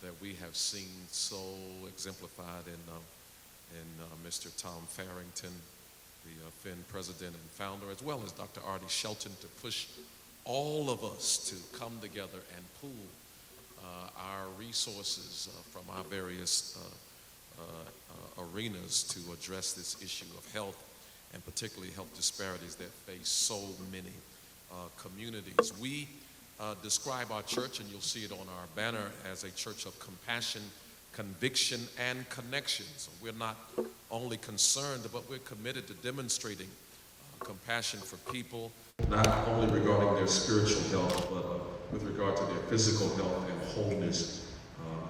that we have seen so exemplified in Mr. Tom Farrington, the PHEN president and founder, as well as Dr. Artie Shelton, to push all of us to come together and pool our resources from our various arenas to address this issue of health, and particularly health disparities that face so many communities. We describe our church, and you'll see it on our banner, as a church of compassion, conviction, and connection. So we're not only concerned, but we're committed to demonstrating compassion for people, not only regarding their spiritual health, but with regard to their physical health and wholeness.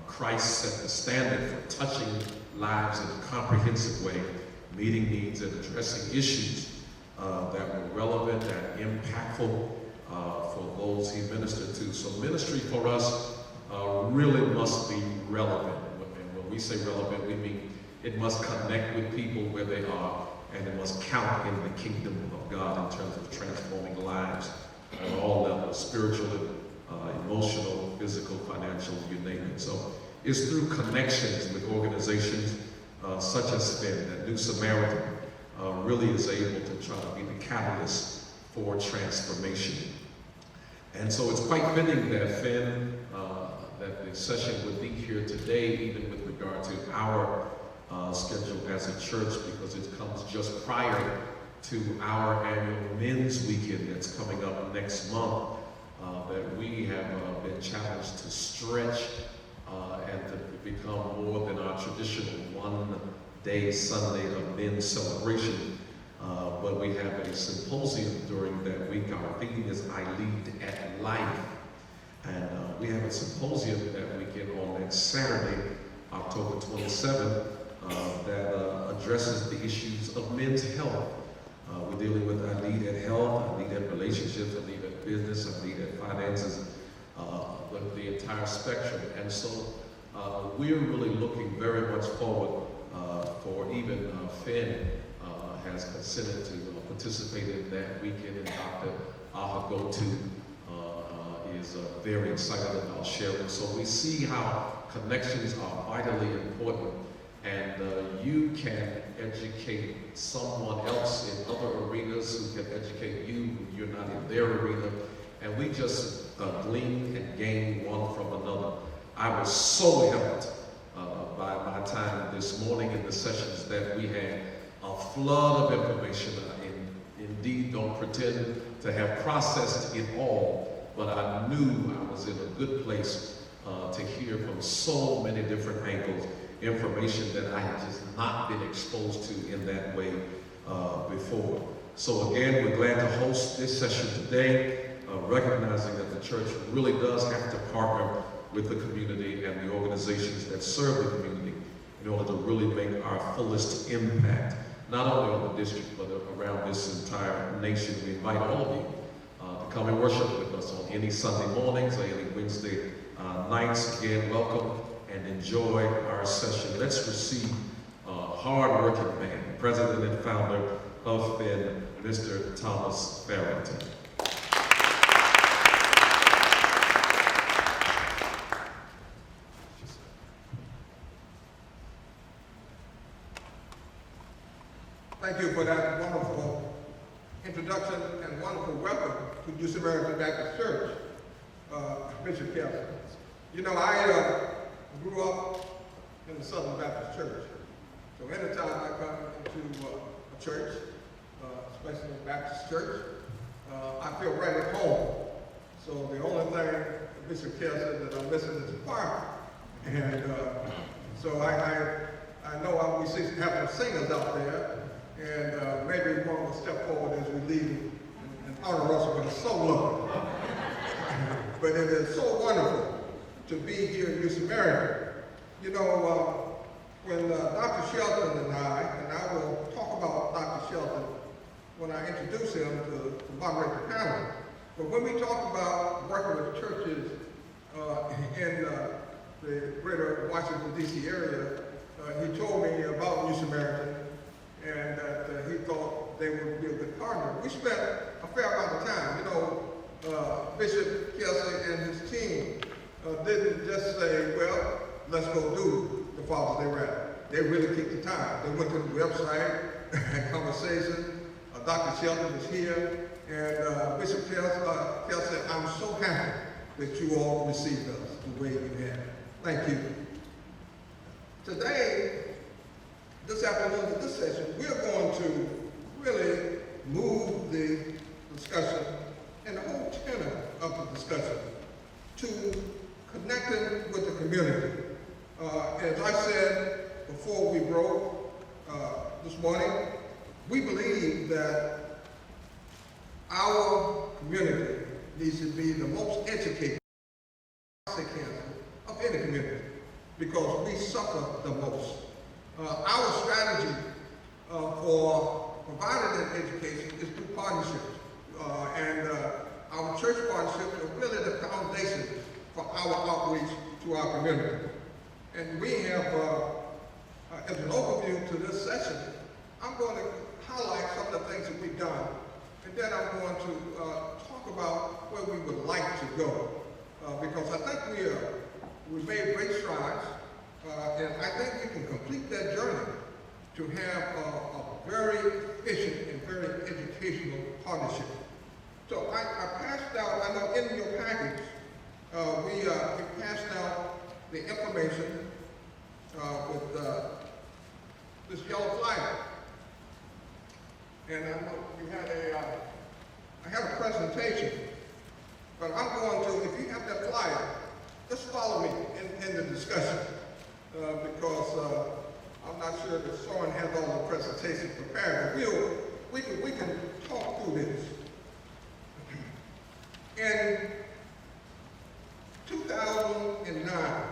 Christ set the standard for touching lives in a comprehensive way, meeting needs and addressing issues that were relevant and impactful for those he ministered to. So ministry for us really must be relevant. And when we say relevant, we mean it must connect with people where they are, and it must count in the kingdom of God in terms of transforming lives at all levels, spiritual, emotional, physical, financial, you name it. So it's through connections with organizations such as PHEN that New Samaritan really is able to try to be the catalyst for transformation. And so it's quite fitting that PHEN, that the session would be here today, even with regard to our schedule as a church, because it comes just prior to our annual men's weekend that's coming up next month, that we have been challenged to stretch and to become more than our traditional one-day Sunday of men's celebration. But we have a symposium during that week. Our theme is I Lead at Life. And we have a symposium that weekend on next Saturday, October 27th, that addresses the issues of men's health. We're dealing with I Lead at Health, I Lead at Relationships, I Lead at Business, I Lead at Finances, but the entire spectrum. And so we're really looking very much forward for even PHEN has consented to participate in that weekend, and Dr. Ahagotu is very excited about sharing. So we see how connections are vitally important, and you can educate someone else in other arenas who can educate you when you're not in their arena, and we just glean and gain one from another. I was so helped by my time this morning in the sessions that we had. A flood of information. I indeed don't pretend to have processed it all, but I knew I was in a good place to hear from so many different angles, information that I had just not been exposed to in that way before. So again, we're glad to host this session today, recognizing that the church really does have to partner with the community and the organizations that serve the community in order to really make our fullest impact, not only on the district, but around this entire nation. We invite all of you to come and worship with us on any Sunday mornings or any Wednesday nights. Again, welcome and enjoy our session. Let's receive a hard-working man, president and founder of PHEN, Mr. Thomas Farrington. Thank you for that wonderful introduction and wonderful welcome to New Samaritan Baptist Church, Bishop Kelly. You know, I grew up in the Southern Baptist Church, so anytime I come into a church, especially a Baptist church, I feel right at home. So the only thing Bishop Kelly said that I'm missing is the choir, and so I know we have some singers out there. And maybe one will step forward as we leave and honor us with a solo. But it is so wonderful to be here in New Samaritan. You know, when Dr. Shelton and I will talk about Dr. Shelton when I introduce him to moderate the panel, but when we talk about working with churches in the greater Washington, D.C. area, he told me about New Samaritan, and that he thought they would be a good partner. We spent a fair amount of time. You know, Bishop Kelsey and his team didn't just say, well, let's go do the Father's Day rally. They really took the time. They went to the website, had conversation. Dr. Shelton was here, and Bishop Kell said, I'm so happy that you all received us the way you have. Thank you. Today, this afternoon, in this session, we're going to really move the discussion and the whole tenor of the discussion to connecting with the community. As I said before we broke this morning, we believe that our community needs to be the most educated prostate cancer of any community because we suffer the most. Our strategy for providing that education is through partnerships. And our church partnerships are really the foundation for our outreach to our community. And we have, as an overview to this session, I'm going to highlight some of the things that we've done. And then I'm going to talk about where we would like to go. Because I think we've made great strides. And I think we can complete that journey to have a very efficient and very educational partnership. So I passed out, I know in your package, we passed out the information with this yellow flyer. And I know you had I had a presentation, but I'm going to, if you have that flyer, just follow me in the discussion. Because I'm not sure that Soren has all the presentations prepared, but we can talk through this. In 2009,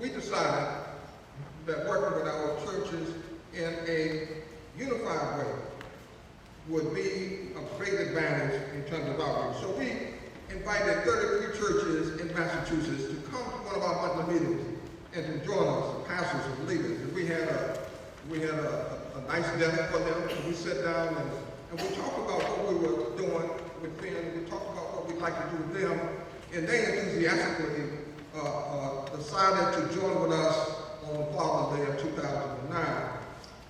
we decided that working with our churches in a unified way would be a great advantage in terms of outreach. So we invited 33 churches in Massachusetts to come to one of our monthly meetings and to join us, the pastors and leaders. And we had a nice dinner for them, and we sat down and we talked about what we were doing with PHEN. We talked about what we'd like to do with them, and they enthusiastically decided to join with us on Father's Day of 2009.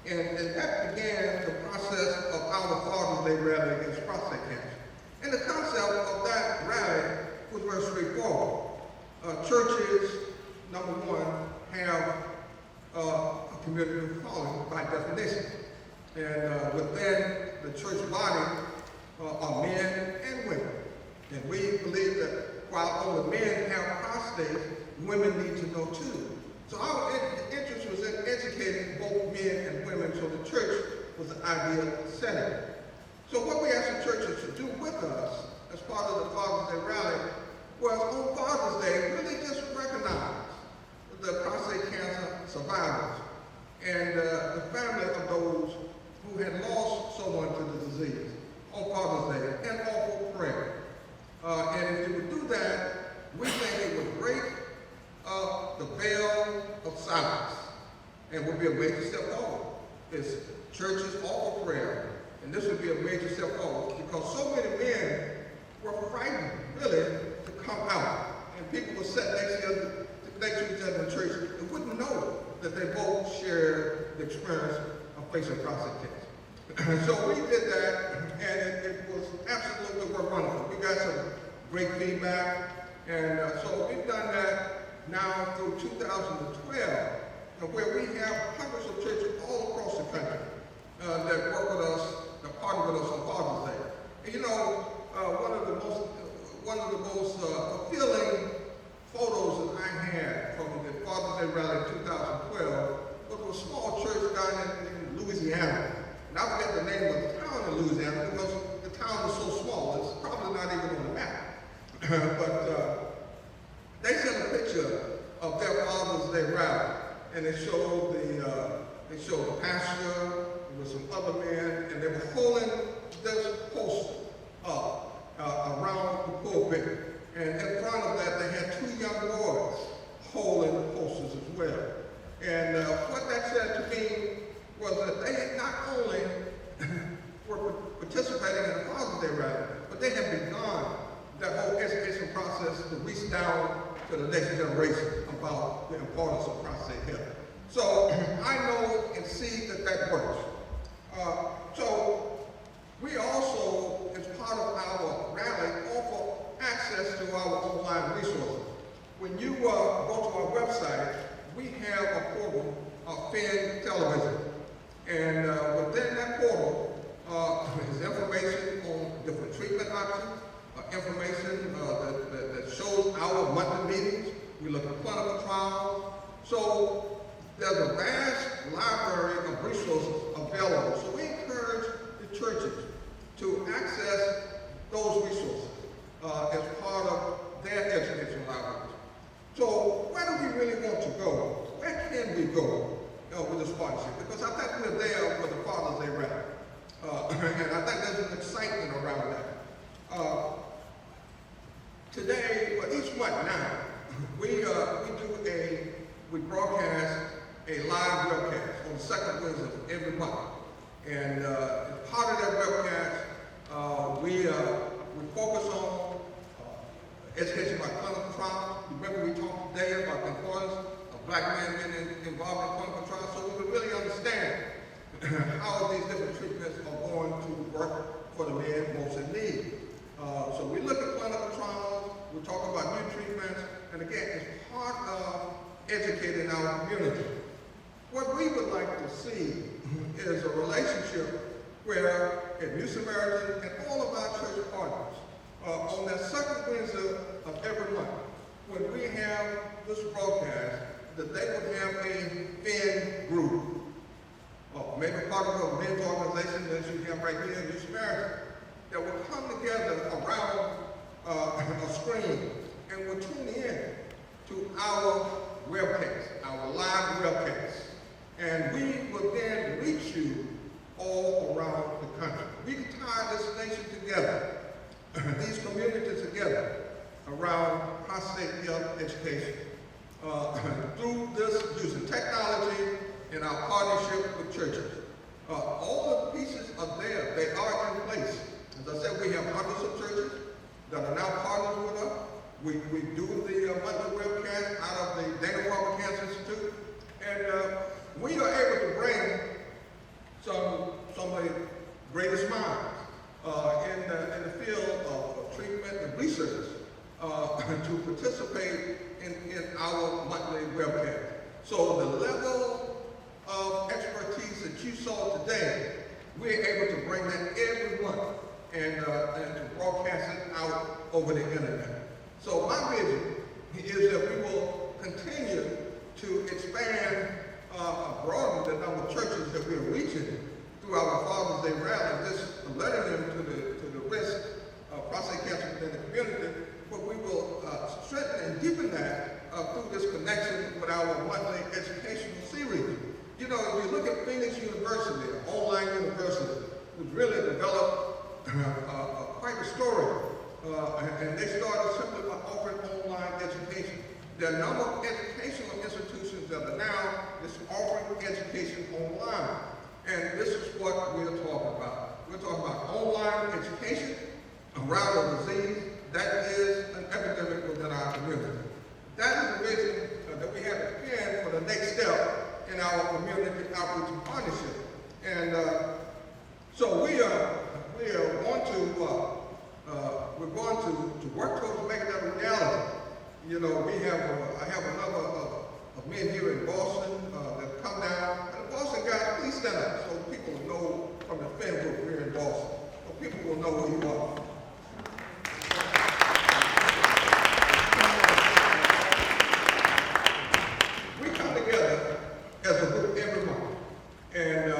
And that began the process of our Father's Day rally against prostate cancer. And the concept of that rally was very straightforward. Churches, number one, have a community following by definition. And within the church body are men and women. And we believe that while only men have prostate, women need to know too. So our interest was in educating both men and women, so the church was the ideal setting. So what we asked the churches to do with us as part of the Father's Day rally was on Father's Day really just recognize the prostate cancer survivors and the family of those who had lost someone to the disease on Father's Day and offer prayer. And if we would do that, we think it would break the veil of silence and would be a major step forward. It's churches offer prayer, and this would be a major step forward because so many men were frightened, really, to come out. And people would sit next to each other in church and wouldn't know that they both shared the experience of facing prostate cancer. So we did that, and it was absolutely wonderful. We got some great feedback, and so we've done that now through 2012, where we have hundreds of churches all across the country that work with us, that partner with us on Father's Day. And you know, one of the most fulfilling photos that I had from the Father's Day rally in 2012 was a small church down in Louisiana. And I forget the name of the town in Louisiana because the town is so small, it's probably not even on the map. But they sent a picture of their Father's Day rally, and they showed the pastor with some other men, and they were holding this poster up around the pulpit. And in front of that, they had two young boys holding the posters as well. And what that said to me was that they not only were participating in the Father's Day rally, but they had begun that whole education process to reach down to the next generation about the importance of prostate health. So I know and see that that works. So we also, as part of our rally, offer access to our online resources. When you go to our website, we have a portal, PHEN television. And within that portal is information on different treatment options, information that shows our monthly meetings. We look at clinical trials. So there's a vast library of resources available. So we encourage the churches to access those resources as part of their educational outreach. So where do we really want to go? Where can we go with this partnership? Because I think we're there for the Father's Day rally. And I think there's an excitement around that. Today, well, each month now, we broadcast a live webcast on the second Wednesday of every month. And as part of that webcast, we focus on education about clinical trials. Remember, we talked today about the importance of black men being involved in clinical trials, so we can really understand how these different treatments are going to work for the men most in need. So we look at clinical trials, we talk about new treatments, and again, it's part of educating our community. What we would like to see is a relationship where at New Samaritan and all of our church partners, on that second Wednesday of every month, when we have this broadcast, that they would have a PHEN group, maybe part of a men's organization that you have right here in New Samaritan, that will come together around a screen and will tune in to our webcast, our live webcast. And we will then reach you all around the country. We can tie this nation together, these communities together, around prostate health education. Through this, using technology and our partnership with churches. All the pieces are there. They are in place. As I said, we have hundreds of churches that are now partners with us. We do the monthly webcast out of the Dana-Farber Cancer Institute. And we are able to bring some of the greatest minds in the field of treatment and research to participate in our monthly webcast. So the level of expertise that you saw today, we're able to bring that every month and to broadcast it out over the internet. So my vision is that we will continue to expand, broaden the number of churches that we are reaching through our Father's Day rally, just letting them to the risk of prostate cancer within the community, but we will strengthen and deepen that through this connection with our monthly educational series. You know, if you look at Phoenix University, an online university, which really developed quite a story, and they started simply by offering online education. There are a number of educational institutions that are now just offering education online. And this is what we're talking about. We're talking about online education around a disease that is an epidemic within our community. That is the vision that we have at PHEN for the next step in our community outreach and partnership. And so we're going to work towards making that a reality. You know, I have a number of men here in Boston that come down. And the Boston guys, please stand up so people will know from the PHEN group here in Boston. So people will know who you are. We come together as a group every month. And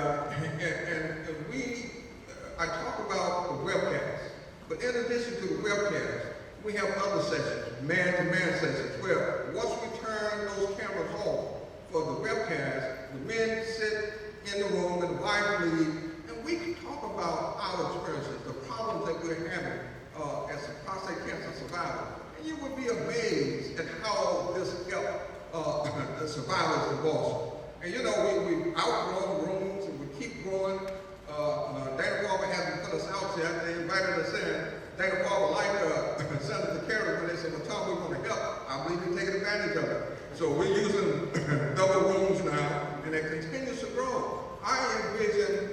I talk about the webcast. But in addition to the webcast, we have other sessions, man-to-man sessions, where once we turn those cameras on for the webcast, the men sit in the room and the wife lead, and we can talk about our experiences, the problems that we're having as a prostate cancer survivor. And you would be amazed at how this helped the survivors in Boston. And you know, we've outgrown rooms and we keep growing. Dana-Farber hasn't put us out yet. They invited us in. Dana-Farber, like Senator Kerry, when they said, well, Tom, we want to help. I believe you take advantage of it. So we're using double rooms now, and it continues to grow. I envision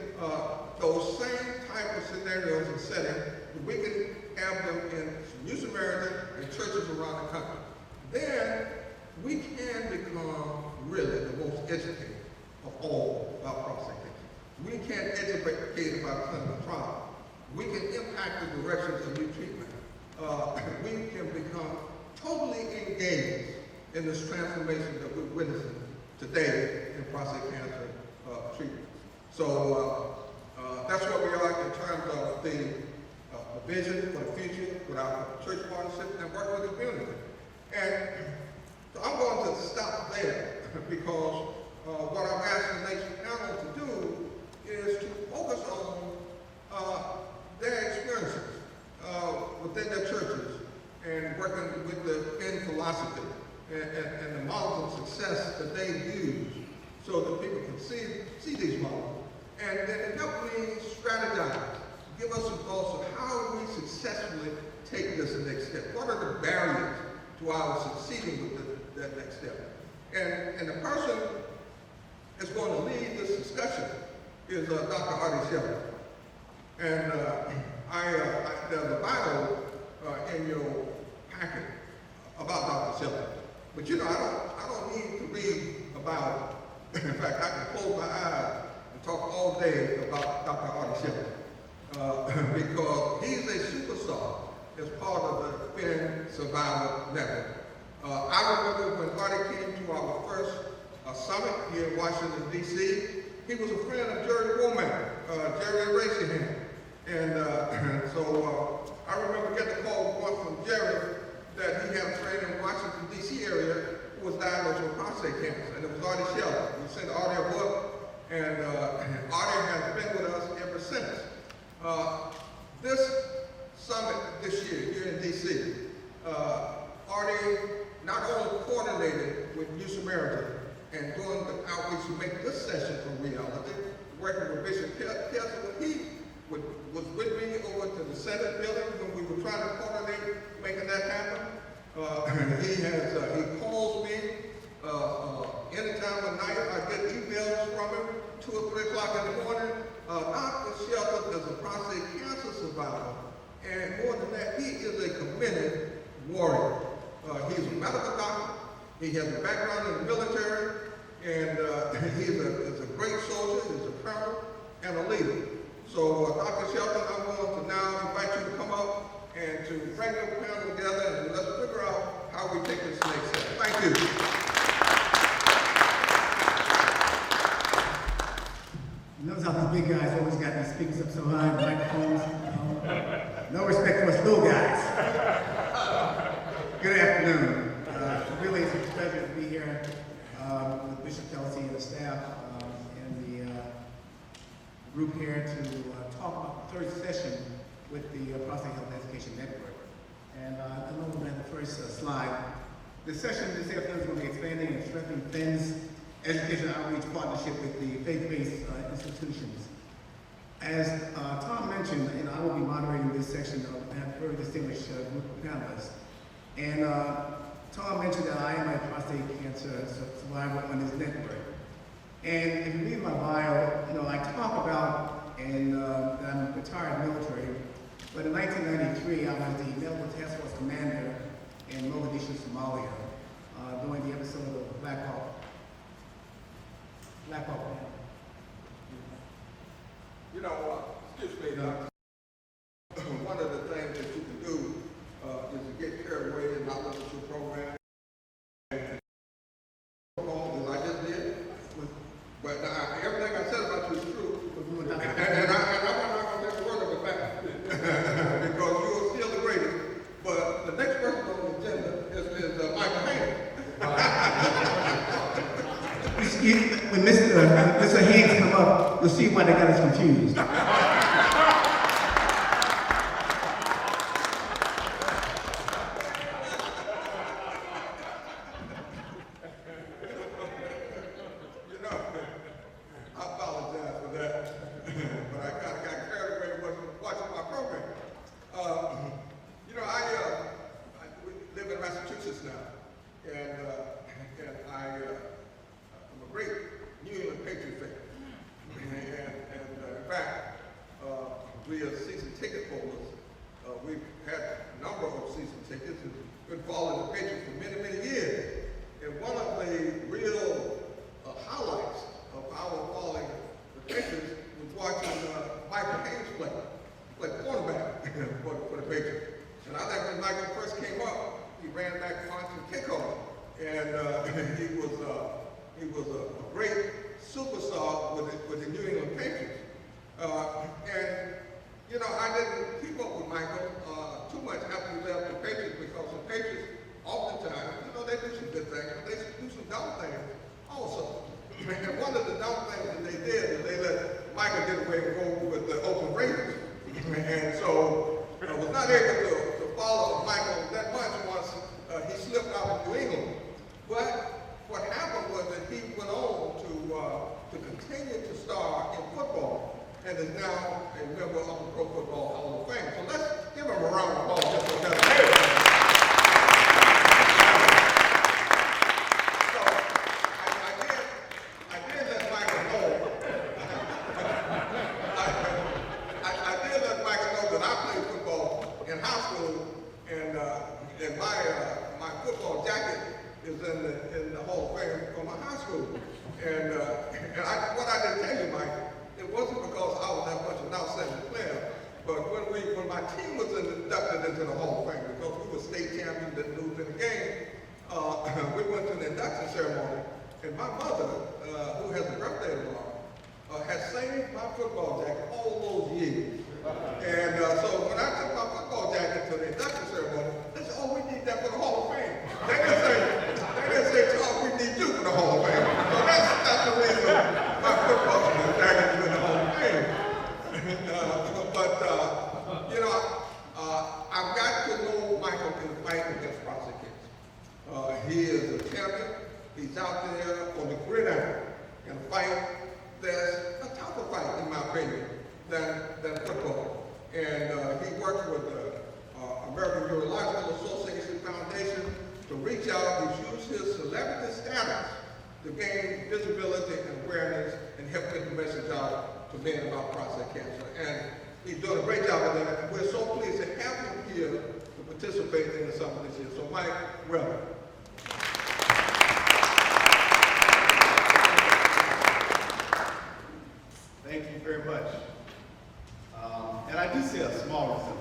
those same type of scenarios and settings that we can have them in New Samaritan and churches around the country. Then we can become really the most educated of all about prostate cancer. We can educate about clinical trial. We can impact the directions of new treatment. We can become totally engaged in this transformation that we're witnessing today in prostate cancer treatment. So that's what we are in terms of the vision for the future with our church partnership and work with the community. And so I'm going to stop there because what I'm asking the next panel to do is to focus on their experiences within their churches and working with the PHEN philosophy and the models of success that they use so that people can see these models. And then help me strategize, give us some thoughts of how we successfully take this next step. What are the barriers to our succeeding with that next step? And the person that's going to lead this discussion is Dr. Artie Shepherd. And there's a bio in your packet about Dr. Shepherd. But you know, I don't need to read about it. In fact, I can close my eyes and talk all day about Dr. Artie Shepherd because he's a superstar as part of the PHEN Survivor Network. I remember when Artie came to our first summit here in Washington, D.C., he was a friend of Jerry Womack, Jerry Racingham. And so I remember getting a call once from Jerry that he had a friend in the Washington, D.C. area who was diagnosed with prostate cancer, and it was Artie Shepherd. We sent Artie a book, and Artie has been with us ever since. This summit this year here in D.C., Artie not only coordinated with New Samaritan and doing the outreach to make this session a reality, working with Bishop Kelsey, when he was with me over to the Senate building when we were trying to coordinate making that happen. He calls me anytime of night. I get emails from him, 2 or 3 o'clock in the morning. Dr. Shepherd is a prostate cancer survivor, and more than that, he is a committed warrior. He's a medical doctor. He has a background in the military, and he's a great soldier. He's a colonel and a leader. So, Dr. Shepherd, I'm going to now invite you to come up and to bring your panel together and let's figure out how we take this next step. Thank you. Notice how these big guys always got these speakers up so high, microphones. No respect for us little guys. Good afternoon. Really, it's a pleasure to be here with Bishop Kelsey and the staff and the group here to talk about the third session with the Prostate Health Education Network. And I know we had the first slide. The session this afternoon is going to be expanding and strengthening PHEN's education outreach partnership with the faith-based institutions. As Tom mentioned, I will be moderating this section of a very distinguished group of panelists. And Tom mentioned that I am a prostate cancer survivor on this network. And if you read my bio, I talk about that I'm a retired military, but in 1993 I was the Medical Task Force Commander in Mogadishu, Somalia, during the episode of Black Hawk. Excuse me, one of the things that you can do is to get carried away and not listen to your program. As I just did. But everything I said about you is true. And I'm not going to take a word of it back. Because you are still the greatest. But the next person on the agenda is Michael Haynes. When Mr. Haynes come up, you'll see why they got us confused. and I'm a great New England Patriot fan. And in fact, we are season ticket holders. We've had a number of season tickets and been following the Patriots for many, many years. And one of the real highlights of our following the Patriots was watching Michael Haynes play quarterback for the Patriots. And I think when Michael first came up, he ran back punch and kickoff, and he was a great superstar with the New England Patriots. And you know, I didn't keep up with Michael too much after he left the Patriots, because the Patriots oftentimes, you know, they do some good things, but they do some dumb things also. And one of the dumb things that they did is they let Michael get away and go with the Oakland Raiders. And so I was not able to follow Michael that much once he slipped out of New England. But what happened was that he went on to continue to star in football and is now a member of the Pro Football Hall of Fame. So let's give him a round of applause just for that. What I didn't tell you, Mike, it wasn't because I was that much an outstanding player, but when my team was inducted into the Hall of Fame, because we were state champions, didn't lose in the game, we went to the induction ceremony, and my mother, who has a birthday tomorrow, had saved my football jacket all those years. And so when I took my football jacket to the induction ceremony, they said, "Oh, we need that for the Hall of Fame." They didn't say, "Charles, we need you for the Hall of Fame." So that's the reason my football jacket is in the Hall of Fame. You know, I've got to know Michael in the fight against prostate cancer. He is a champion. He's out there on the gridiron in a fight that's a tougher fight, in my opinion, than football. And he works with the American Urological Association Foundation to reach out. He's used his celebrity status to gain visibility and awareness and help get the message out to men about prostate cancer. And he's doing a great job of that. And we're so pleased to have him here to participate in the summit this year. So Mike, welcome. Thank you very much. And I do see a small resemblance.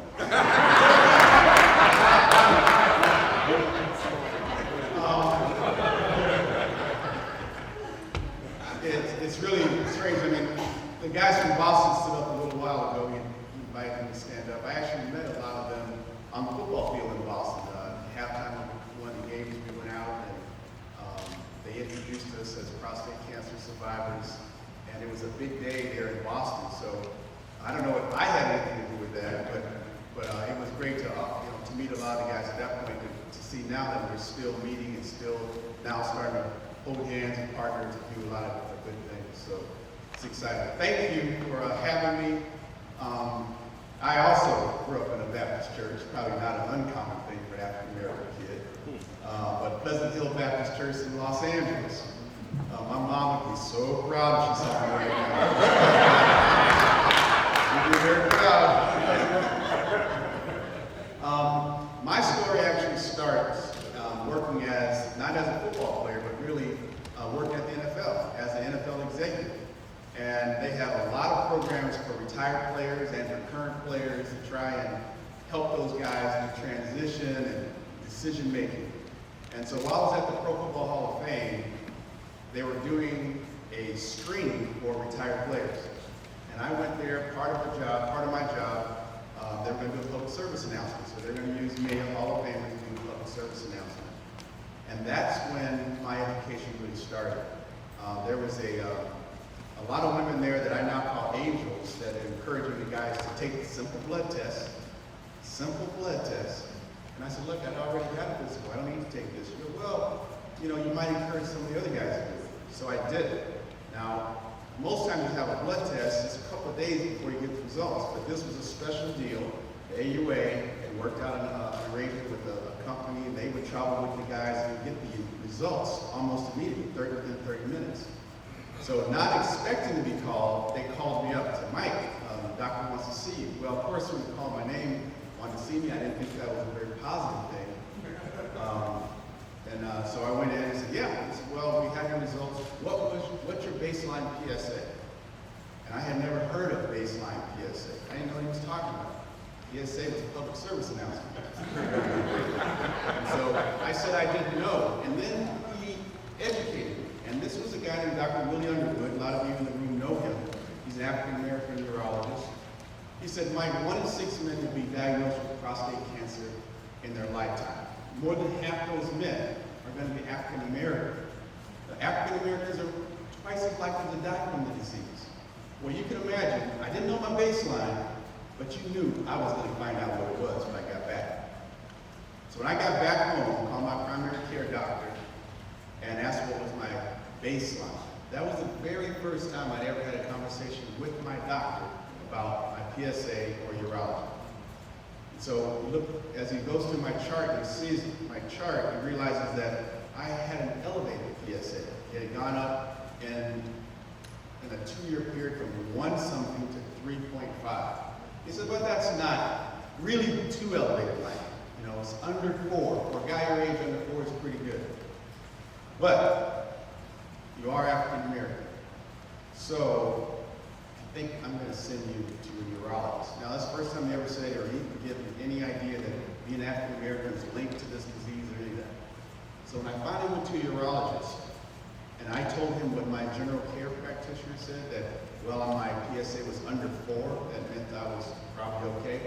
It's really strange. I mean, the guys from Boston stood up a little while ago. He invited them to stand up. I actually met a lot of them on the football field in Boston. Halftime of one of the games, we went out and they introduced us as prostate cancer survivors. And it was a big day there in Boston, so I don't know if I had anything to do with that, but it was great to to meet a lot of the guys at that point, to see now that we're still meeting and still now starting to hold hands and partner to do a lot of good things. So it's exciting. Thank you for having me. I also grew up in a Baptist church, probably not an uncommon thing for an African American kid, but Pleasant Hill Baptist Church in Los Angeles. My mom would be so proud if she saw me right now. She'd be very proud. My story actually starts working not as a football player, but really working at the NFL as an NFL executive. And they have a lot of programs for retired players and for current players to try and help those guys with transition and decision making. And so while I was at the Pro Football Hall of Fame, they were doing a screening for retired players. And I went there, part of my job, they were going to do a public service announcement. So they're going to use me, a Hall of Famer, to do a public service announcement. And that's when my education really started. There was a lot of women there that I now call angels that are encouraging the guys to take the simple blood test. And I said, look, I already got a physical. I don't need to take this. She goes, well, you might encourage some of the other guys to do it. So I did it. Now, most times you have a blood test, it's a couple of days before you get the results, but this was a special deal. The AUA had worked out an arrangement with a company, and they would travel with the guys and get the results almost immediately, within 30 minutes. So not expecting to be called, they called me up and said, Mike, the doctor wants to see you. Well, of course, when they called my name, wanted to see me, I didn't think that was a very positive thing. So I went in and said, yeah. He said, well, we have your results. What's your baseline PSA? And I had never heard of baseline PSA. I didn't know what he was talking about. PSA was a public service announcement. And so I said I didn't know. And then he educated me. And this was a guy named Dr. Willie Underwood. A lot of you in the room know him. He's an African-American urologist. He said, Mike, 1 in 6 men will be diagnosed with prostate cancer in their lifetime. More than half those men are going to be African-American. The African-Americans are twice as likely to die from the disease. Well, you can imagine, I didn't know my baseline, but you knew I was going to find out what it was when I got back. So when I got back home, I called my primary care doctor and asked what was my baseline. That was the very first time I'd ever had a conversation with my doctor about my PSA or urology. So look, as he goes through my chart and sees my chart, he realizes that I had an elevated PSA. It had gone up in a 2-year period from 1 something to 3.5. He said, but that's not really too elevated, like, it's under 4. For a guy your age, under 4 is pretty good. But you are African American. So I think I'm going to send you to a urologist. Now, that's the first time he ever said, or he could give me any idea that being African American is linked to this disease or any of that. So when I finally went to a urologist, and I told him what my general care practitioner said, that, well, my PSA was under 4, that meant I was probably okay.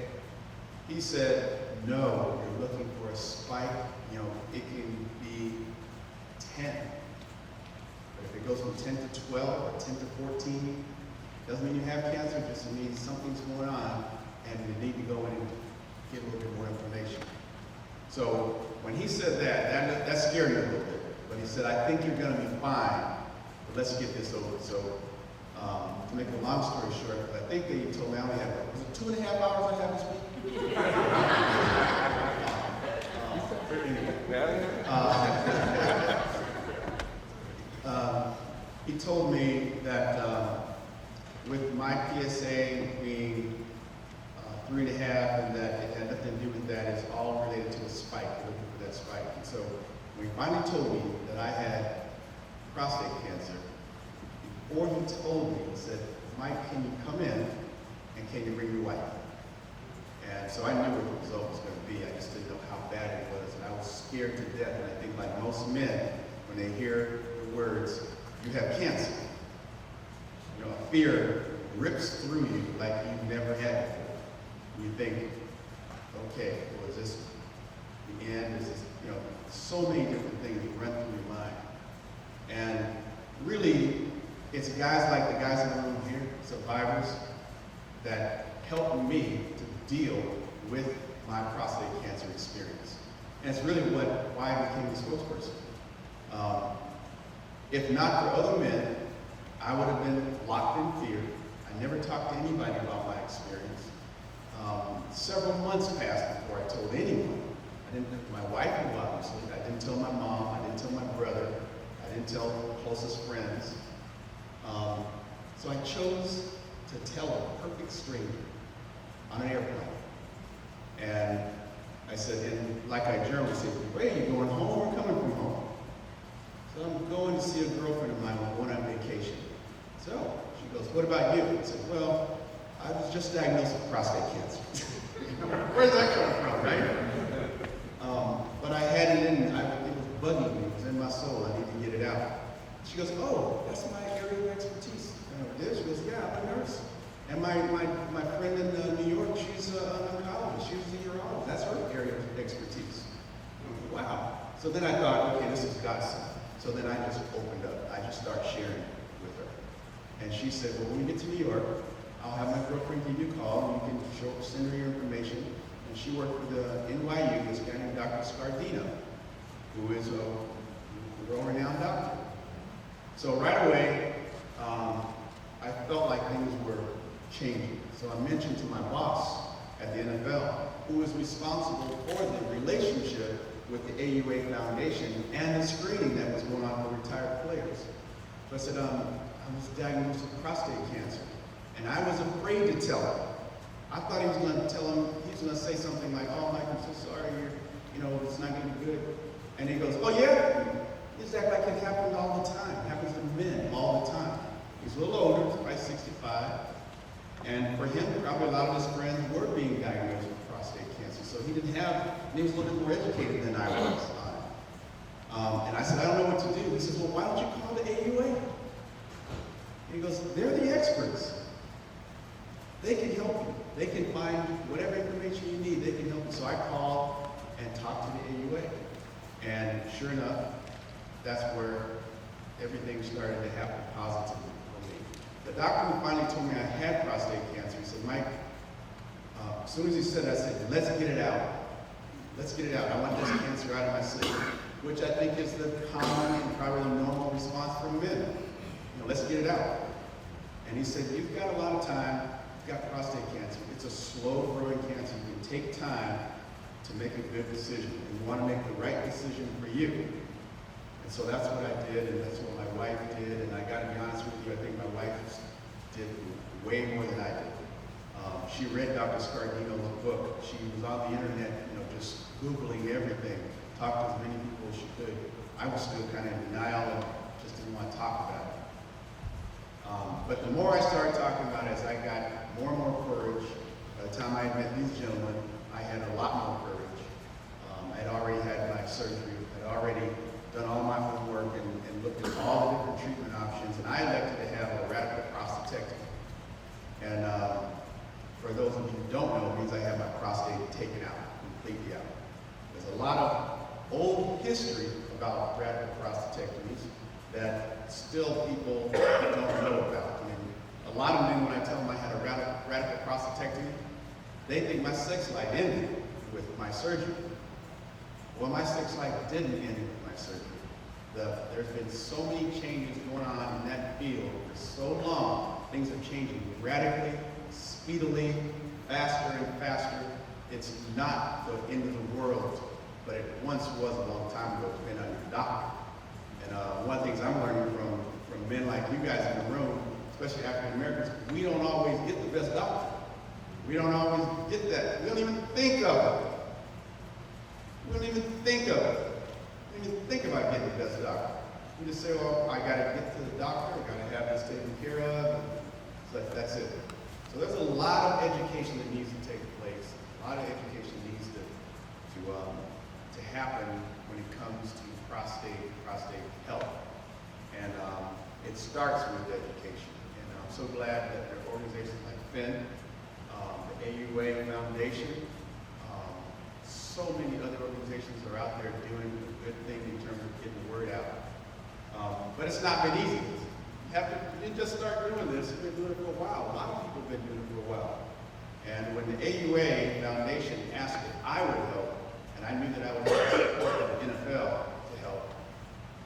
He said, no, you're looking for a spike, it can be 10. But if it goes from 10 to 12 or 10 to 14, doesn't mean you have cancer, it just means something's going on and you need to go in and get a little bit more information. So when he said that scared me a little bit. But he said, I think you're going to be fine, but let's get this over. So to make a long story short, I think they told me I only had, was it 2.5 hours I had this week? He told me that with my PSA being 3.5 and that it had nothing to do with that, it's all related to a spike, looking for that spike. And so when he finally told me that I had prostate cancer, before he told me, he said, Mike, can you come in and can you bring your wife? And so I knew what the result was going to be. I just didn't know how bad it was. And I was scared to death. And I think like most men, when they hear the words, you have cancer, fear rips through you like you've never had before. You think, okay, well, is this the end? Is this, so many different things run through your mind. And really, it's guys like the guys in the room here, survivors, that helped me to deal with my prostate cancer experience. And it's really why I became the spokesperson. If not for other men, I would have been locked in fear. I never talked to anybody about my experience. Several months passed before I told anyone. My wife knew, obviously. I didn't tell my mom. I didn't tell my brother. I didn't tell my closest friends. So I chose to tell a perfect stranger on an airplane. And I said, and like I generally say, wait, are you going home or coming from home? So I'm going to see a girlfriend of mine when we're on vacation. So she goes, what about you? I said, well, I was just diagnosed with prostate cancer. Where's that coming from, right? But I had it in, it was bugging me, it was in my soul, I need to get it out. She goes, oh, that's my area of expertise. And I did, she goes, yeah, I'm a nurse. And my friend in New York, she's an oncologist, she's a urologist, that's her area of expertise. Wow. So then I thought, okay, this is God's son. So then I just opened up, I just started sharing with her. And she said, well, when we get to New York, I'll have my girlfriend give you a call, and you can send her your information. And she worked for the NYU, this guy named Dr. Scardino, who is a world-renowned doctor. So right away, I felt like things were changing. So I mentioned to my boss at the NFL, who is responsible for the relationship with the AUA Foundation and the screening that was going on for retired players. So I said, I was diagnosed with prostate cancer, and I was afraid to tell him. I thought he was going to tell him, he was going to say something like, oh, Mike, I'm so sorry, it's not going to be good. And he goes, oh, yeah? He just act like it happens all the time. It happens to men all the time. He's a little older, he's probably 65. And for him, probably a lot of his friends were being diagnosed with prostate cancer. So he didn't have, and he was a little bit more educated than I was on it. And I said, I don't know what to do. He says, well, why don't you call the AUA? And he goes, they're the experts. They can help you. They can find whatever information you need. They can help you. So I called and talked to the AUA. And sure enough, that's where everything started to happen positively for me. The doctor who finally told me I had prostate cancer, he said, Mike, as soon as he said that, I said, let's get it out. Let's get it out. I want this cancer out of my system, which I think is the common and probably the normal response from men. Let's get it out. And he said, you've got a lot of time. You've got prostate cancer. It's a slow-growing cancer. You can take time to make a good decision. And you want to make the right decision for you. And so that's what I did, and that's what my wife did. And I got to be honest with you, I think my wife did way more than I did. She read Dr. Scardino's book. She was on the internet, just Googling everything, talked to as many people as she could. I was still kind of in denial and just didn't want to talk about it. But the more I started talking about it, as I got more and more courage, by the time I had met these gentlemen, I had a lot more courage. I had already had my surgery. I had already done all my homework and looked at all the different treatment options, and I elected to have a radical prostatectomy. And for those of you who don't know, it means I have my prostate taken out, completely out. There's a lot of old history about radical prostatectomies that still people don't know about. A lot of men, when I tell them I had a radical prostatectomy, they think my sex life ended with my surgery. Well, my sex life didn't end with my surgery. There's been so many changes going on in that field for so long. Things are changing radically, speedily, faster and faster. It's not the end of the world, but it once was a long time ago, depending on your doctor. And one of the things I'm learning from men like you guys in the room, especially African Americans, we don't always get the best doctor. We don't always get that. We don't even think of it. We don't even think of it. We don't even think about getting the best doctor. We just say, well, I got to get to the doctor, I got to have this taken care of. So that's it. So there's a lot of education that needs to take place. A lot of education needs to happen when it comes to prostate health. And it starts with education. And I'm so glad that there are organizations like PHEN, the AUA Foundation, so many other organizations are out there doing a good thing in terms of getting the word out. But it's not been easy. You didn't just start doing this, you've been doing it for a while. A lot of people have been doing it for a while. And when the AUA Foundation asked if I would help, and I knew that I would have support of the NFL to help,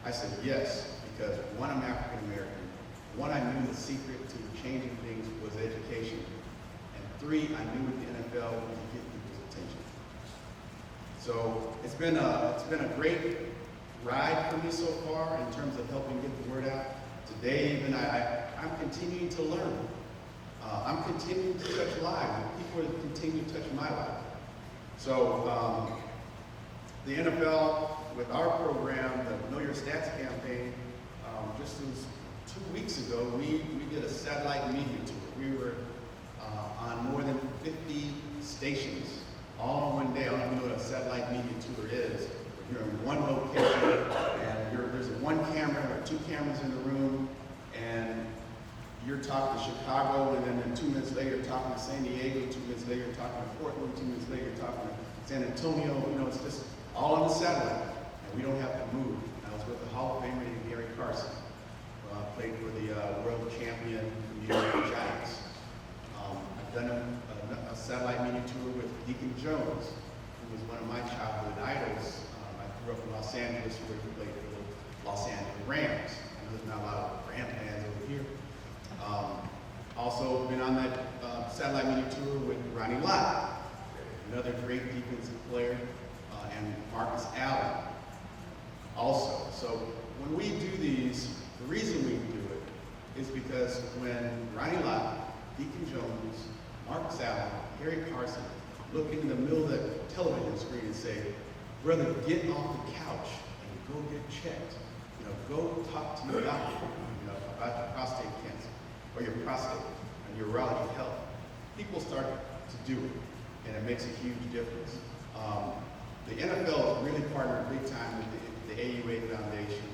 I said yes, because one, I'm African American. One, I knew the secret to changing things was education. And three, I knew with the NFL we could get people's attention. So it's been a great ride for me so far in terms of helping get the word out. Today, even I'm continuing to learn. I'm continuing to touch lives. People continue to touch my life. So the NFL, with our program, the Know Your Stats campaign, just 2 weeks ago, we did a satellite media tour. We were on more than 50 stations, all in one day. I don't know what a satellite media tour is. You're in one location, and there's one camera or two cameras in the room, and you're talking to Chicago, and then 2 minutes later you're talking to San Diego, 2 minutes later you're talking to Portland, 2 minutes later you're talking to San Antonio. It's just all on the satellite, and we don't have to move. I was with the Hall of Famer named Gary Carson, played for the world champion New York Giants. I've done a satellite media tour with Deacon Jones, who was one of my childhood idols. I grew up in Los Angeles, where he played for the Los Angeles Rams. I know there's not a lot of Ram fans over here. Also been on that satellite media tour with Ronnie Lott, another great defensive player, and Marcus Allen also. So when we do these, the reason we do it is because when Ronnie Lott, Deacon Jones, Marcus Allen, Harry Carson look in the middle of the television screen and say, brother, get off the couch and go get checked. You know, go talk to your doctor, you know, about your prostate cancer or your prostate and your urology health. People start to do it, and it makes a huge difference. The NFL has really partnered big time with the AUA Foundation.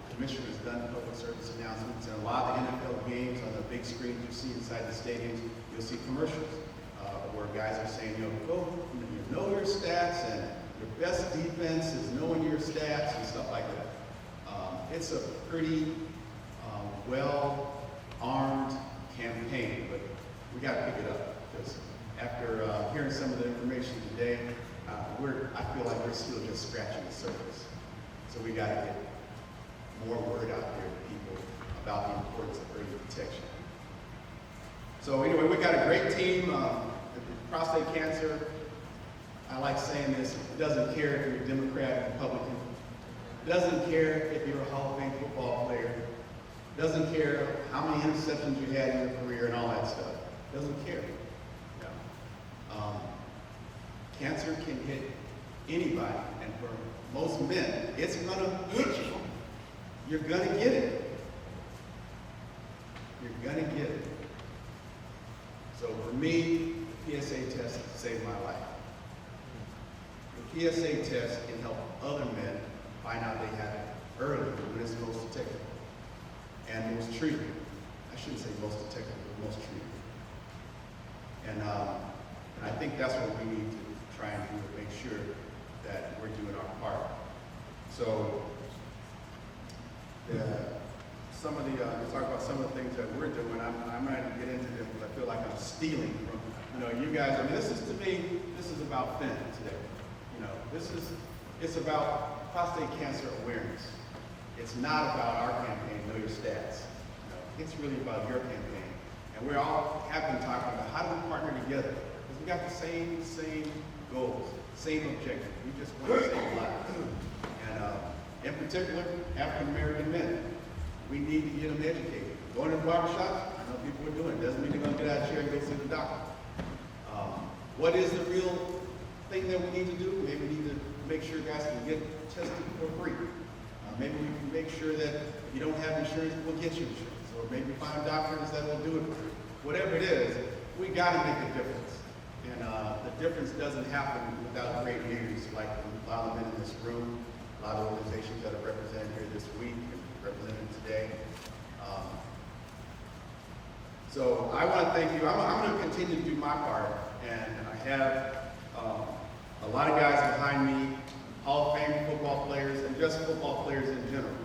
The commissioner has done public service announcements, and a lot of the NFL games on the big screens you see inside the stadiums, you'll see commercials where guys are saying, you know, go, you know your stats, and your best defense is knowing your stats and stuff like that. It's a pretty well-armed campaign, but we got to pick it up, because after hearing some of the information today, I feel like we're still just scratching the surface. So we got to get more word out there to people about the importance of early detection. So anyway, we got a great team. Prostate cancer, I like saying this, it doesn't care if you're a Democrat or Republican. It doesn't care if you're a Hall of Fame football player. It doesn't care how many interceptions you had in your career and all that stuff. It doesn't care. Cancer can hit anybody, and for most men, it's gonna hit you. You're gonna get it. You're gonna get it. So for me, the PSA test saved my life. The PSA test can help other men find out they have it early when it's most detectable and most treatable. I shouldn't say most detectable, but most treatable. And I think that's what we need to try and do, to make sure that we're doing our part. So, some of the, talk about some of the things that we're doing. I'm not going to get into them because I feel like I'm stealing from, you guys. I mean, this is, to me, this is about PHEN today. It's about prostate cancer awareness. It's not about our campaign, Know Your Stats. It's really about your campaign. And we all have been talking about how do we partner together? Because we got the same goals, same objective. We just want to save lives. And in particular, African American men. We need to get them educated. Going to the barbershop, I know people are doing it. Doesn't mean they're going to get out of the chair and go see the doctor. What is the real thing that we need to do? Maybe we need to make sure guys can get tested for free. Maybe we can make sure that if you don't have insurance, we'll get you insurance. Or maybe find doctors that will do it for you. Whatever it is, we got to make a difference. And the difference doesn't happen without great leaders like a lot of men in this room, a lot of organizations that are represented here this week and represented today. So I want to thank you. I'm going to continue to do my part, and I have a lot of guys behind me, Hall of Fame football players, and just football players in general.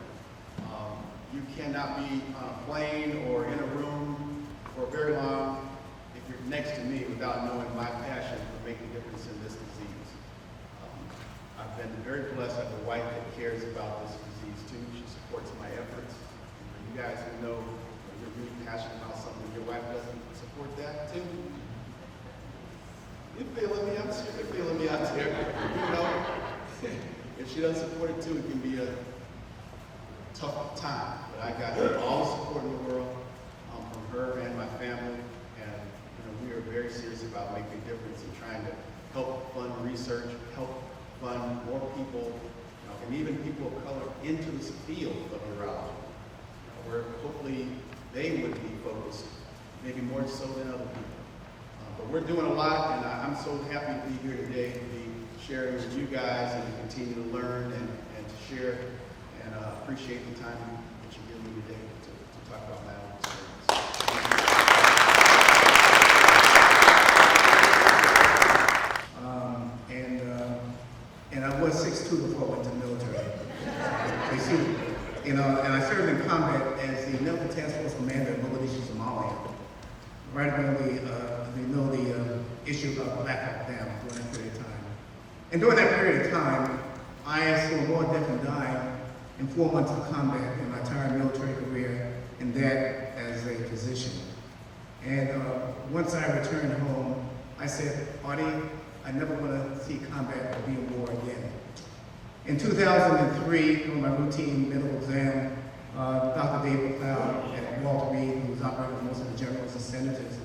You cannot be on a plane or in a room for very long if you're next to me without knowing my passion for making a difference in this disease. I've been very blessed to have a wife that cares about this disease too. She supports my efforts. And for you guys who know you're really passionate about something, your wife doesn't support that too. You're feeling me? I'm sure they're feeling me out there. If she doesn't support it too, it can be a tough time. But I got all the support in the world from her and my family. And we are very serious about making a difference and trying to help fund research, help fund more people, and even people of color into this field of urology, where hopefully they would be focused, maybe more so than other people. But we're doing a lot, and I'm so happy to be here today to be sharing with you guys and to continue to learn and to share, and appreciate the time that you give me today to talk about my own experience. And I was 6'2" before I went to the military. And I served in combat as the Military Task Force Commander in Mogadishu, Somalia. Right around the issue about Black Hawk Down during that period of time. And during that period of time, I saw more death than dying in 4 months of combat in my entire military career, and that as a physician. And once I returned home, I said, Artie, I never want to see combat or be in war again. In 2003, during my routine medical exam, Dr. David McLeod at Walter Reed, who was operating with most of the generals and senators,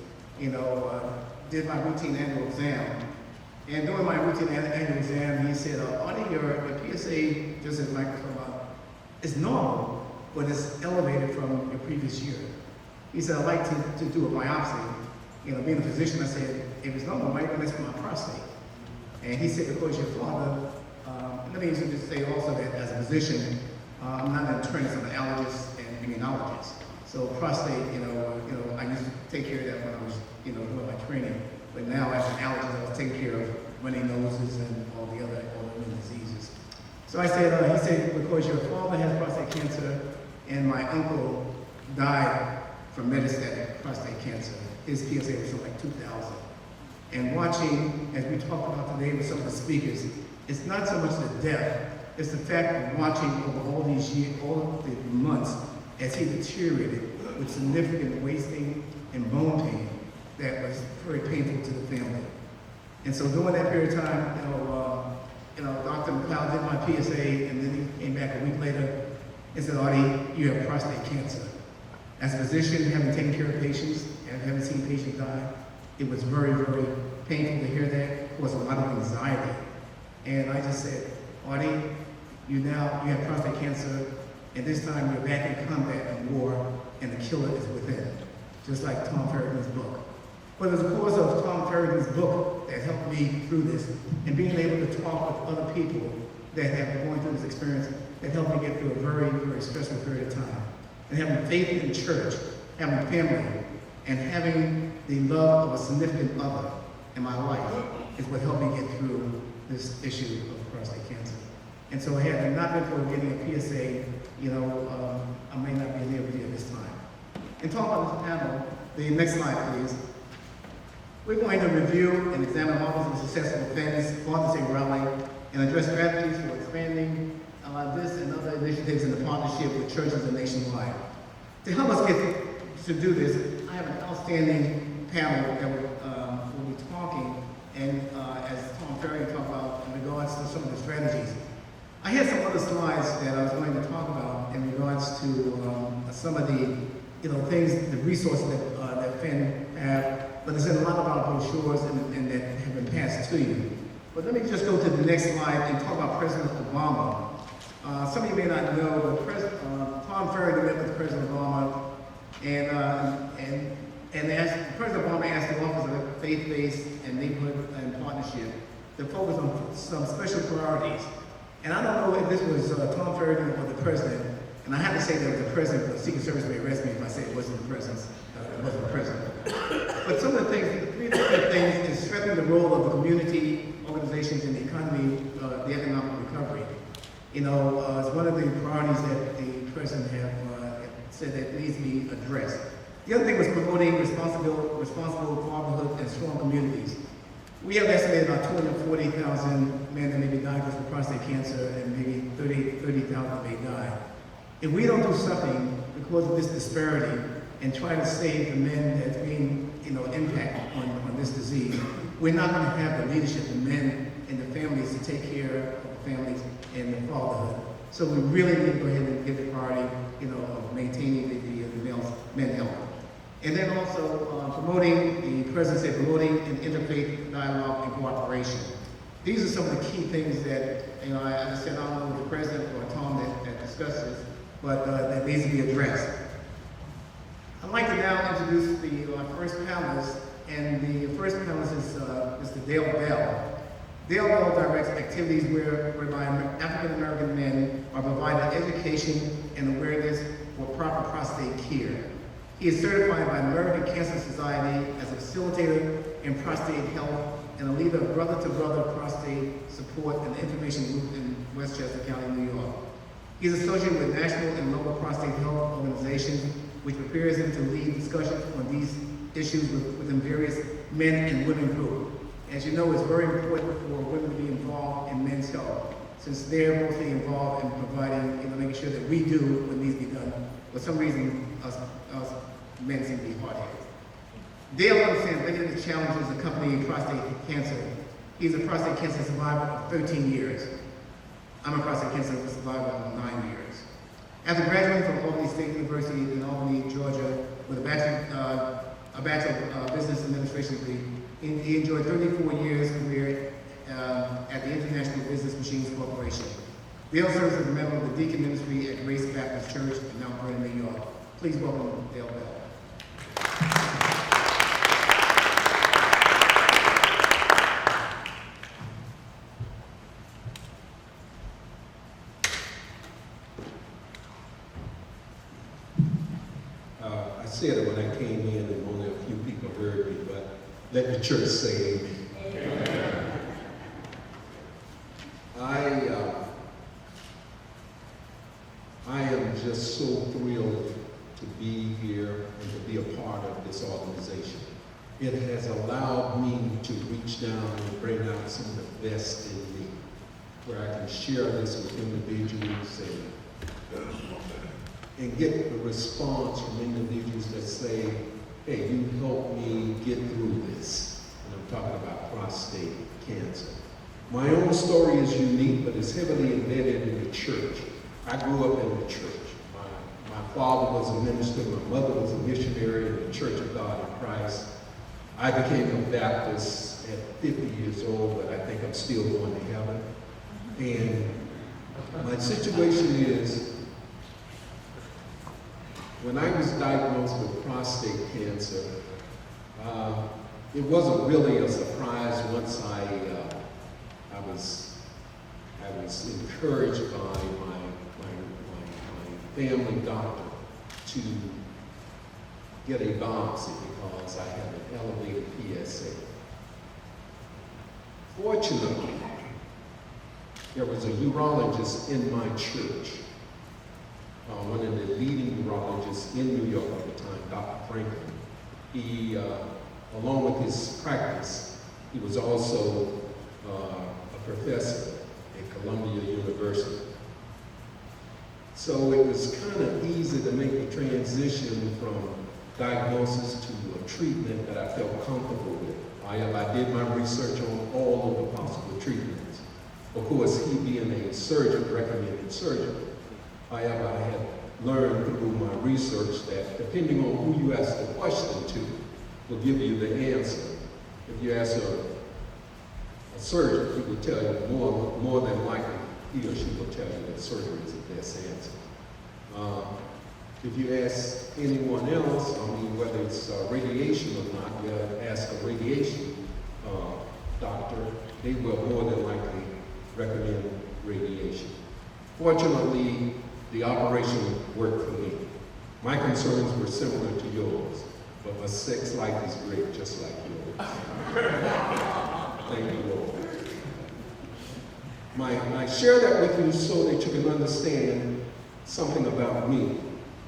did my routine annual exam. And during my routine annual exam, he said, Artie, your PSA, just as Mike was talking about, is normal, but it's elevated from your previous year. He said, I'd like to do a biopsy. Being a physician, I said, if it's normal, why are you going to mess with my prostate? And he said, because your father, let me just say also that as a physician, I'm not an attorney, I'm an allergist and immunologist. So prostate, I used to take care of that when I was, doing my training. But now as an allergist, I was taking care of runny noses and all the other autoimmune diseases. So I said, he said, because your father has prostate cancer and my uncle died from metastatic prostate cancer, his PSA was like 2,000. And watching, as we talked about today with some of the speakers, it's not so much the death, it's the fact of watching over all these years, all of the months, as he deteriorated with significant wasting and bone pain that was very painful to the family. And so during that period of time, Dr. McLeod did my PSA, and then he came back a week later and said, Artie, you have prostate cancer. As a physician, having taken care of patients and having seen patients die, it was very, very painful to hear that. It caused a lot of anxiety. And I just said, Artie, you have prostate cancer, and this time you're back in combat and war, and the killer is within, just like Tom Ferguson's book. But it was because of Tom Ferguson's book that helped me through this, and being able to talk with other people that have been going through this experience that helped me get through a very, very stressful period of time. And having faith in the church, having family, and having the love of a significant other in my life is what helped me get through this issue of prostate cancer. And so had it not been for getting a PSA, I may not be here with you at this time. And talking about this panel, the next slide, please. We're going to review and examine models of successful PHENs, Father's Day rally, and address strategies for expanding this and other initiatives in the partnership with churches and nationwide. To help us get to do this, I have an outstanding panel that will be talking, and as Tom Ferry talked about in regards to some of the strategies. I had some other slides that I was going to talk about in regards to some of the things, the resources that PHEN have, but there's been a lot of our brochures and that have been passed to you. But let me just go to the next slide and talk about President Obama. Some of you may not know, but Tom Ferry met with President Obama, and President Obama asked the Office of Faith-Based and Neighborhood and Partnership to focus on some special priorities. And I don't know if this was Tom Ferry or the President, and I have to say that it was the President, but the Secret Service may arrest me if I say it wasn't the President. But some of the things, the three different things is strengthening the role of the community, organizations, and the economy, the economic recovery. It's one of the priorities that the President have said that needs to be addressed. The other thing was promoting responsible fatherhood and strong communities. We have estimated about 240,000 men that may be diagnosed with prostate cancer and maybe 30,000 may die. If we don't do something because of this disparity and try to save the men that's being impacted on this disease, we're not going to have the leadership, the men and the families to take care of the families and the fatherhood. So we really need to go ahead and give the priority, of maintaining the men's health. And then also promoting, the President said, promoting an interfaith dialogue and cooperation. These are some of the key things that, I said, I don't know if the President or Tom that discussed this, but that needs to be addressed. I'd like to now introduce the first panelist, and the first panelist is Mr. Dale Bell. Dale Bell directs activities whereby African American men are provided education and awareness for proper prostate care. He is certified by American Cancer Society as a facilitator in prostate health and a leader of brother-to-brother prostate support and information group in Westchester County, New York. He is associated with national and local prostate health organizations, which prepares him to lead discussions on these issues within various men and women groups. As you know, it's very important for women to be involved in men's health, since they're mostly involved in providing, making sure that we do what needs to be done. For some reason, us men seem to be hard-headed. Dale understands many of the challenges accompanying prostate cancer He's a prostate cancer survivor of 13 years. I'm a prostate cancer survivor of 9 years. After graduating from Albany State University in Albany, Georgia, with a Bachelor of Business Administration degree, he enjoyed 34 years career at the International Business Machines Corporation. Dale serves as a member of the Deacon Ministry at Grace Baptist Church in Mount Vernon, New York. Please welcome Dale Bell. I said it when I came in and only a few people heard me, but let the church say amen. I am just so thrilled to be here and to be a part of this organization. It has allowed me to reach down and bring out some of the best in me, where I can share this with individuals and get the response from individuals that say, hey, you helped me get through this. And I'm talking about prostate cancer. My own story is unique, but it's heavily embedded in the church. I grew up in the church. My father was a minister, my mother was a missionary in the Church of God in Christ. I became a Baptist at 50 years old, but I think I'm still going to heaven. And my situation is, when I was diagnosed with prostate cancer, it wasn't really a surprise once I was encouraged by my family doctor to get a biopsy because I had an elevated PSA. Fortunately, there was a urologist in my church, one of the leading urologists in New York at the time, Dr. Franklin. He, along with his practice, he was also a professor at Columbia University. So it was kind of easy to make the transition from diagnosis to a treatment that I felt comfortable with. I did my research on all of the possible treatments. Of course, he being a surgeon, recommended surgery. However, I had learned through my research that depending on who you ask the question to, will give you the answer. If you ask a surgeon, he will tell you more than likely, he or she will tell you that surgery is the best answer. If you ask anyone else, I mean, whether it's radiation or not, you ask a radiation doctor, they will more than likely recommend radiation. Fortunately, the operation worked for me. My concerns were similar to yours, but my sex life is great, just like yours. Thank you, Lord. I share that with you so that you can understand something about me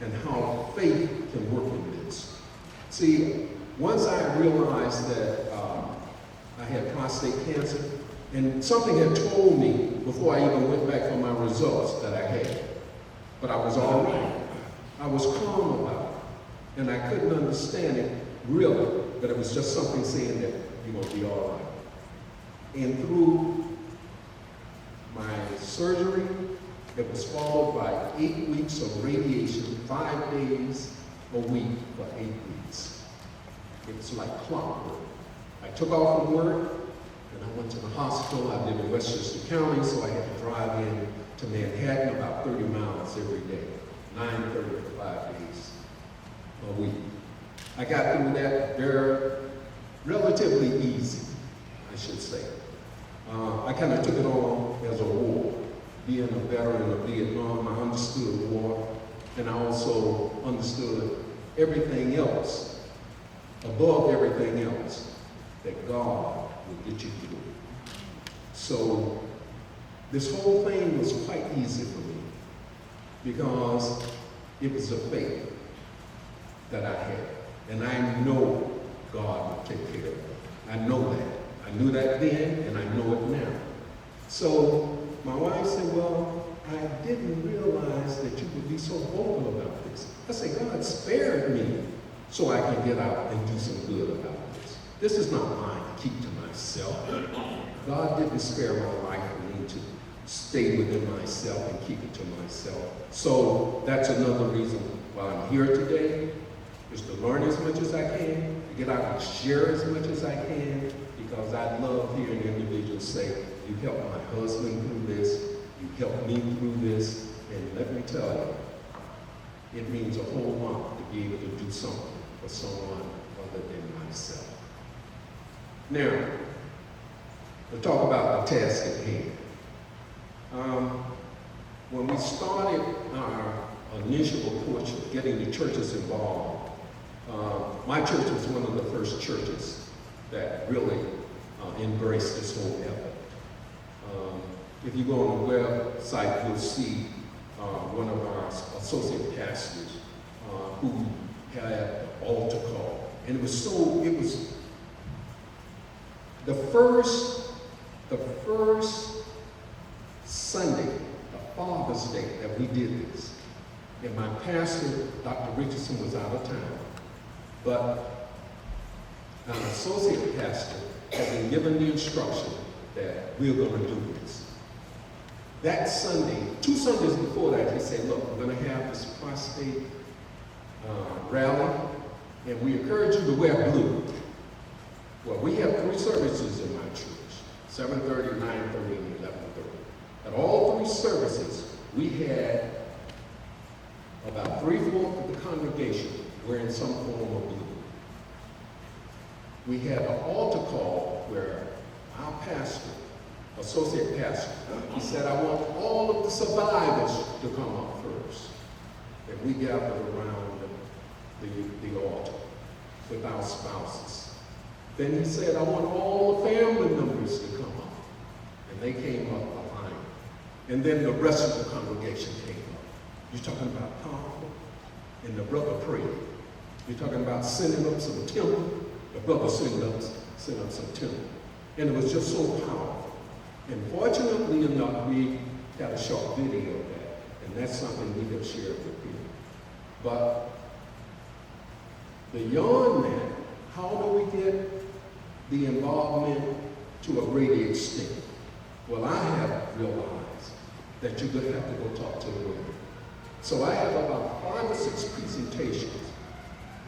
and how faith can work in this. See, once I realized that I had prostate cancer, and something had told me before I even went back for my results that I had, but I was all right. I was calm about it, and I couldn't understand it really, but it was just something saying that you're going to be all right. And through my surgery, it was followed by 8 weeks of radiation, 5 days a week for 8 weeks. It was like clockwork. I took off from work, and I went to the hospital. I live in Westchester County, so I had to drive in to Manhattan about 30 miles every day, 9:30 for 5 days a week. I got through that very relatively easy, I should say. I kind of took it on as a war. Being a veteran of Vietnam, I understood war, and I also understood everything else, above everything else, that God will get you through. So this whole thing was quite easy for me because it was a faith that I had. And I know God will take care of it. I know that. I knew that then, and I know it now. So my wife said, well, I didn't realize that you would be so vocal about this. I said, God spared me so I can get out and do some good about this. This is not mine to keep to myself. God didn't spare my life for me to stay within myself and keep it to myself. So that's another reason why I'm here today, is to learn as much as I can, to get out and share as much as I can, because I love hearing individuals say, you helped my husband through this, you helped me through this, and let me tell you, it means a whole lot to be able to do something for someone other than myself. Now, we'll talk about the task at hand. When we started our initial approach of getting the churches involved, my church was one of the first churches that really embraced this whole effort. If you go on the website, you'll see one of our associate pastors who had an altar call. And it was the first Sunday, the Father's Day, that we did this. And my pastor, Dr. Richardson, was out of town. But an associate pastor had been given the instruction that we're going to do this. That Sunday, 2 Sundays before that, he said, look, we're going to have this prostate rally, and we encourage you to wear blue. Well, we have 3 services in my church, 7:30, 9:30, and 11:30. At all 3 services, we had about 3/4 of the congregation wearing some form of blue. We had an altar call where our pastor, associate pastor, he said, I want all of the survivors to come up first. And we gathered around the altar with our spouses. Then he said, I want all the family members to come up. And they came up behind. And then the rest of the congregation came up. You're talking about powerful? And the brother prayed. You're talking about sending up some timber? The brother sent up some timber. And it was just so powerful. And fortunately enough, we got a short video of that. And that's something we have shared with people. But beyond that, how do we get the involvement to a greater extent? Well, I have realized that you're going to have to go talk to the women. So I have about 5 or 6 presentations.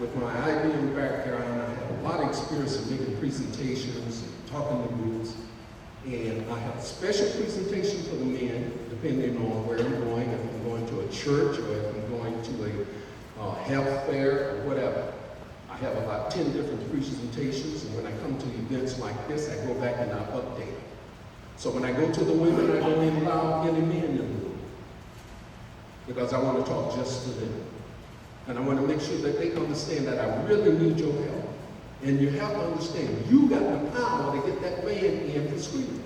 With my IBM background, I have a lot of experience in making presentations and talking to groups. And I have a special presentation for the men, depending on where I'm going, if I'm going to a church or if I'm going to a health fair or whatever. I have about 10 different presentations, and when I come to events like this, I go back and I update. So when I go to the women, I don't even allow any men in the room, because I want to talk just to them. And I want to make sure that they understand that I really need your help. And you have to understand, you got the power to get that man in for screening.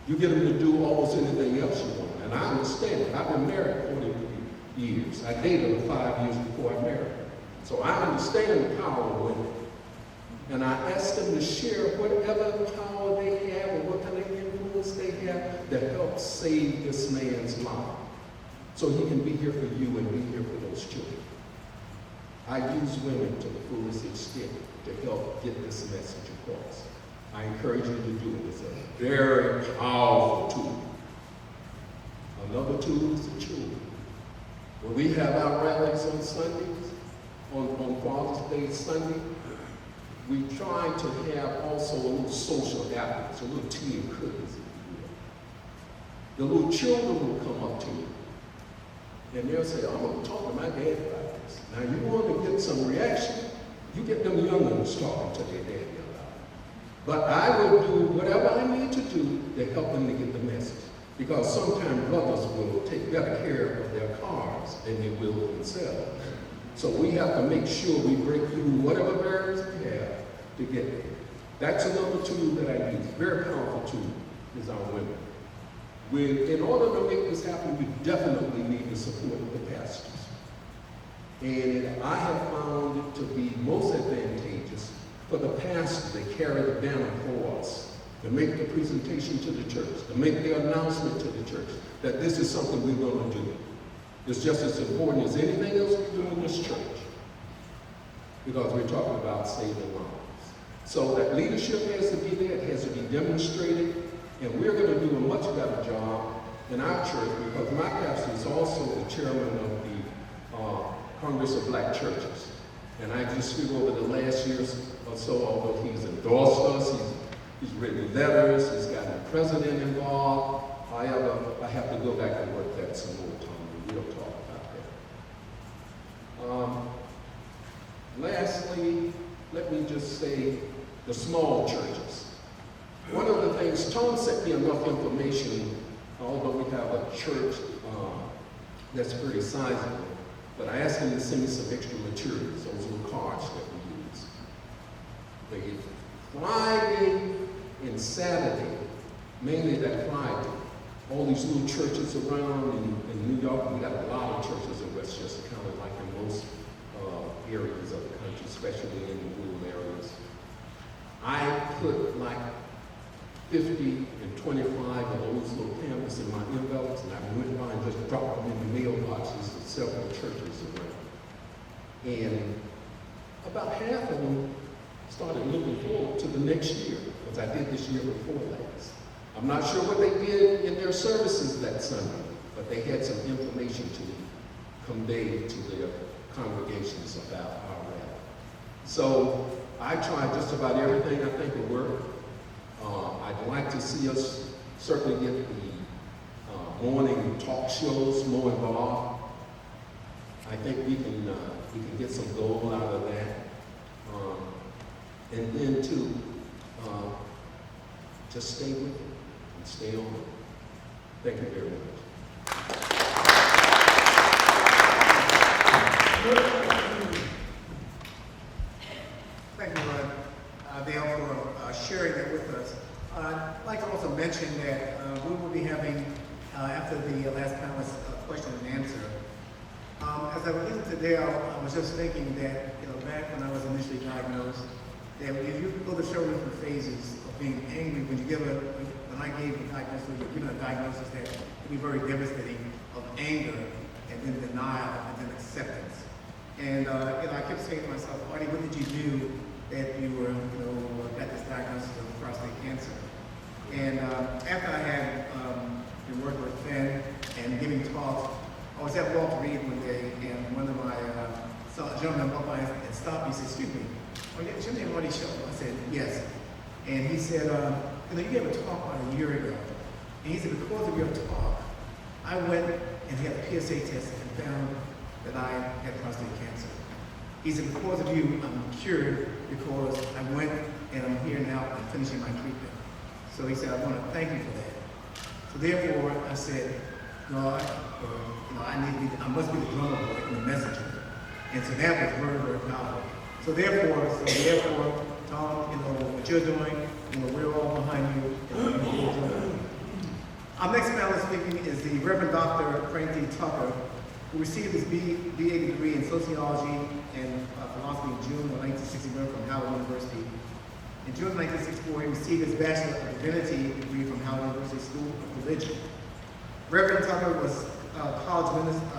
You get him to do almost anything else you want. And I understand it. I've been married 40 years. I dated her 5 years before I married her. So I understand the power of women. And I ask them to share whatever power they have or what kind of influence they have that helps save this man's life. So he can be here for you and be here for those children. I use women to the fullest extent to help get this message across. I encourage you to do it. It's a very powerful tool. Another tool is the children. When we have our rallies on Sundays, on Father's Day Sunday, we try to have also a little social gatherings, a little tea and cookies, if you will. The little children will come up to you, and they'll say, I'm going to talk to my dad about this. Now, you want to get some reaction, you get them young ones talking to their daddy about it. But I will do whatever I need to do to help them to get the message. Because sometimes brothers will take better care of their cars than they will themselves. So we have to make sure we break through whatever barriers we have to get there. That's another tool that I use, very powerful tool, is our women. In order to make this happen, we definitely need the support of the pastors. And I have found it to be most advantageous for the pastor to carry the banner for us, to make the presentation to the church, to make the announcement to the church that this is something we're going to do. It's just as important as anything else we do in this church, because we're talking about saving lives. So that leadership has to be there, it has to be demonstrated, and we're going to do a much better job in our church because my pastor is also the chairman of the Congress of Black Churches. And I just feel over the last year or so, although he's endorsed us, he's written letters, he's gotten the president involved. However, I have to go back and work that some more time, and we'll talk about that. Lastly, let me just say the small churches. One of the things, Tom sent me enough information, although we have a church that's pretty sizable, but I asked him to send me some extra materials, those little cards that we use. The Friday and Saturday, mainly that Friday, all these little churches around in New York, we got a lot of churches in Westchester County, like in most areas of the country, especially in the rural areas. I put like 50 and 25 of those little pamphlets in my envelopes, and I went by and just dropped them in the mailboxes of several churches around. And about half of them started looking forward to the next year, because I did this year before last. I'm not sure what they did in their services that Sunday, but they had some information to convey to their congregations about our rally. So I tried just about everything I think will work. I'd like to see us certainly get the morning talk shows more involved. I think we can get some gold out of that. And then too, just stay with it and stay on it. Thank you very much. Thank you, Dale, for sharing that with us. I'd like to also mention that we will be having, after the last panelist question and answer, as I was listening to Dale, I was just thinking that, back when I was initially diagnosed, that if you go through different phases of being angry, when I gave the diagnosis, a diagnosis that can be very devastating, of anger, and then denial, and then acceptance. And I kept saying to myself, Artie, what did you do that you were, got this diagnosis of prostate cancer? And after I had been working with PHEN and giving talks, I was at Walter Reed one day, and one of my gentlemen walked by and stopped me and said, excuse me, is your name Artie Shaw? I said, yes. And he said, you gave a talk about a year ago. And he said, because of your talk, I went and had a PSA test and found that I had prostate cancer. He said, because of you, I'm cured because I went and I'm here now and finishing my treatment. So he said, I want to thank you for that. So therefore, I said, God, I must be the drummer boy and the messenger. And so that was very, very powerful. So therefore, Tom, what you're doing, we're all behind you. Our next panelist speaking is the Reverend Dr. Frank D. Tucker, who received his BA degree in sociology and philosophy in June of 1961 from Howard University. In June 1964, he received his Bachelor of Divinity degree from Howard University School of Religion. Reverend Tucker was a college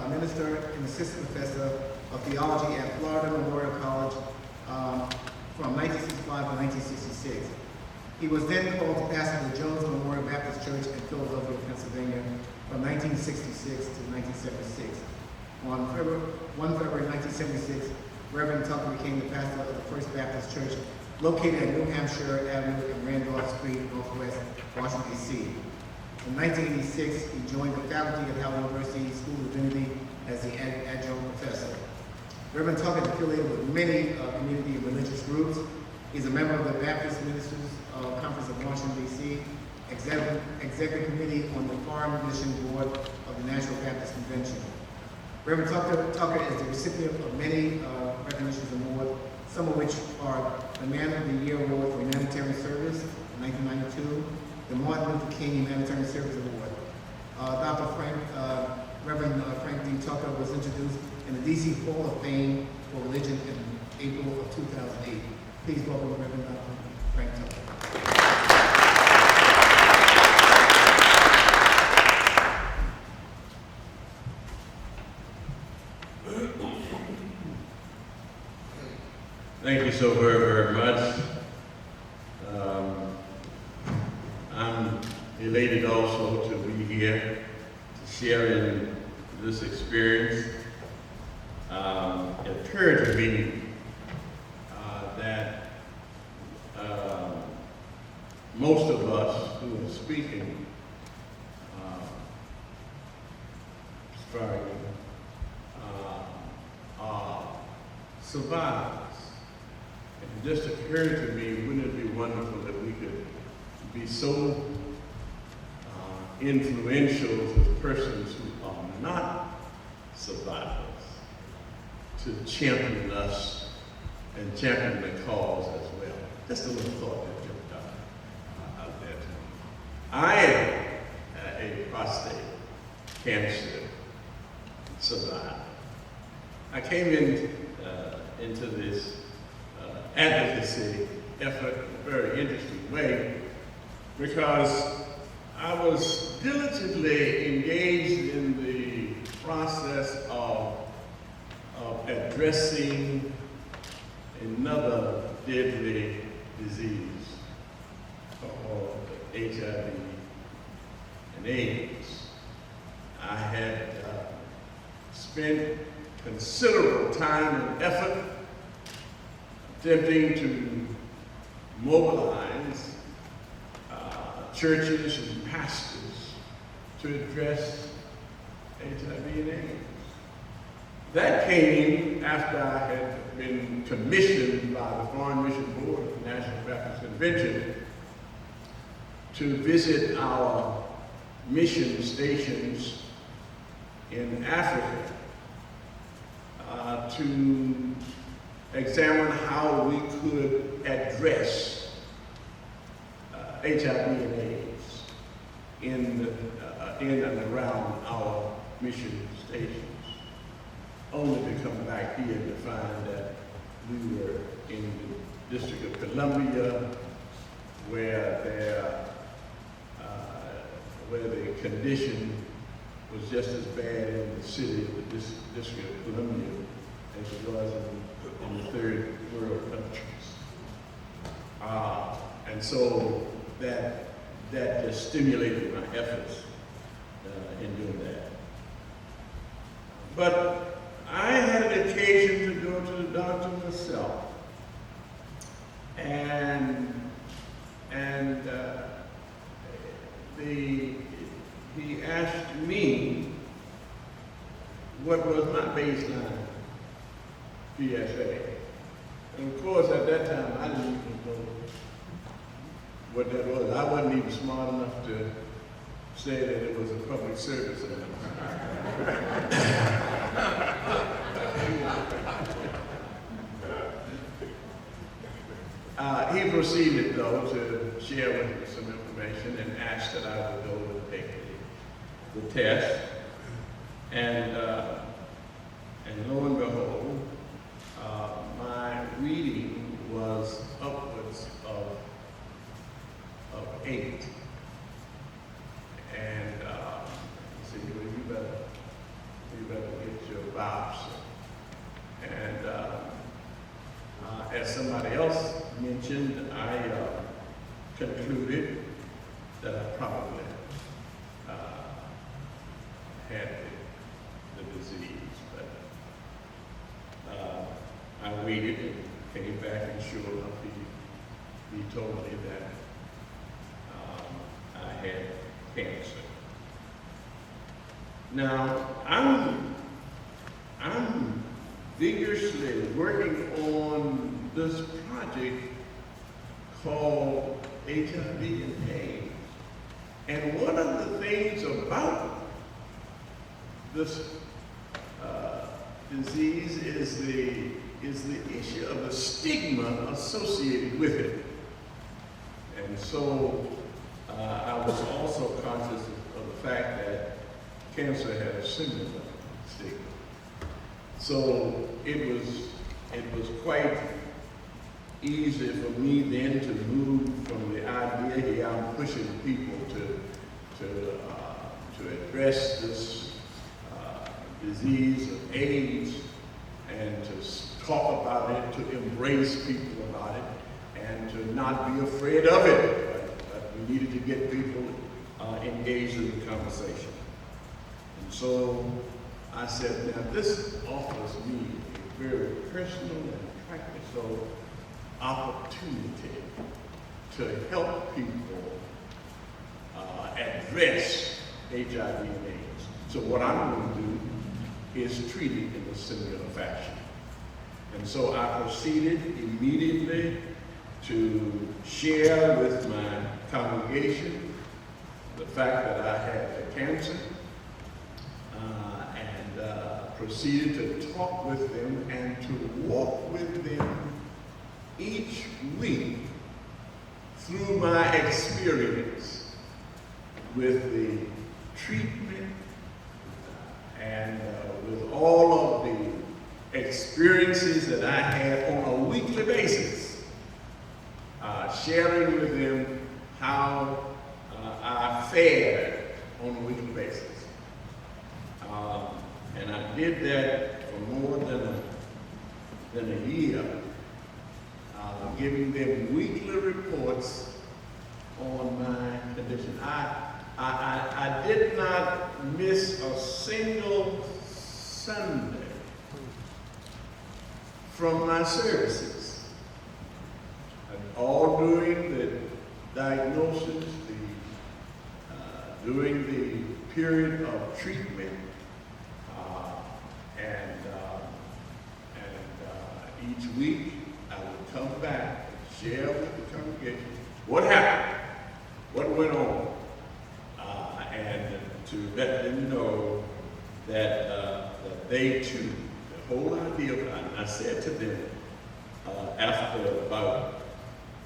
minister and assistant professor of theology at Florida Memorial College from 1965 to 1966. He was then called to pastor the Jones Memorial Baptist Church in Philadelphia, Pennsylvania from 1966 to 1976. On 1 February 1976, Reverend Tucker became the pastor of the First Baptist Church located at New Hampshire Avenue and Randolph Street, Northwest Washington, D.C. In 1986, he joined the faculty at Howard University School of Divinity as the adjunct professor. Reverend Tucker is affiliated with many community and religious groups. He's a member of the Baptist Ministers Conference of Washington, D.C., Executive Committee on the Foreign Mission Board of the National Baptist Convention. Reverend Tucker is the recipient of many recognitions and awards, some of which are the Man of the Year Award for Humanitarian Service in 1992, the Martin Luther King Humanitarian Service Award. Reverend Frank D. Tucker was introduced in the D.C. Hall of Fame for Religion in April of 2008. Please welcome Reverend Dr. Frank Tucker. Thank you so very, very much. elated also to be here to share in this experience. It occurred to me that most of us who are speaking are survivors. And it just occurred to me, wouldn't it be wonderful that we could be so influential to persons who are not survivors to champion us and champion the cause as well. Just a little thought that jumped out there to me. I am a prostate cancer survivor. I came into this advocacy effort in a very interesting way because I was diligently engaged in the process of addressing another deadly disease called HIV and AIDS. I had spent considerable time and effort attempting to mobilize churches and pastors to address HIV and AIDS. That came after I had been commissioned by the Foreign Mission Board of the National Baptist Convention to visit our mission stations in Africa to examine how we could address HIV and AIDS in and around our mission stations, only to come back here to find that we were in the District of Columbia, where the condition was just as bad in the city of the District of Columbia as it was in the third world countries. And so that just stimulated my efforts in doing that. But I had an occasion to go to the doctor myself, and he asked me what was my baseline PSA. And of course, at that time, I didn't even know what that was. I wasn't even smart enough to say that it was a public service announcement. He proceeded, though, to share with me some information and asked that I would go and take the test. And lo and behold, my reading was upwards of 8. And he said, well, you better get your biopsy. And as somebody else mentioned, I concluded that I probably had the disease. But I waited and came back, and sure enough, he told me that I had cancer. Now, I'm vigorously working on this project called HIV and AIDS. And one of the things about this disease is the issue of the stigma associated with it. And so I was also conscious of the fact that cancer had a similar stigma. So it was quite easy for me then to move from the idea here I'm pushing people to address this disease of AIDS and to talk about it, to embrace people about it, and to not be afraid of it. But we needed to get people engaged in the conversation. And so I said, now this offers me a very personal and practical opportunity to help people address HIV and AIDS. So what I'm going to do is treat it in a similar fashion. And so I proceeded immediately to share with my congregation the fact that I had the cancer, and proceeded to talk with them and to walk with them each week through my experience with the treatment and with all of the experiences that I had on a weekly basis, sharing with them how I fared on a weekly basis. And I did that for more than a year, giving them weekly reports on my condition. I did not miss a single Sunday from my services. And all during the diagnosis, during the period of treatment, each week I would come back and share with the congregation what happened, what went on, and to let them know that they too, the whole idea of it, I said to them after about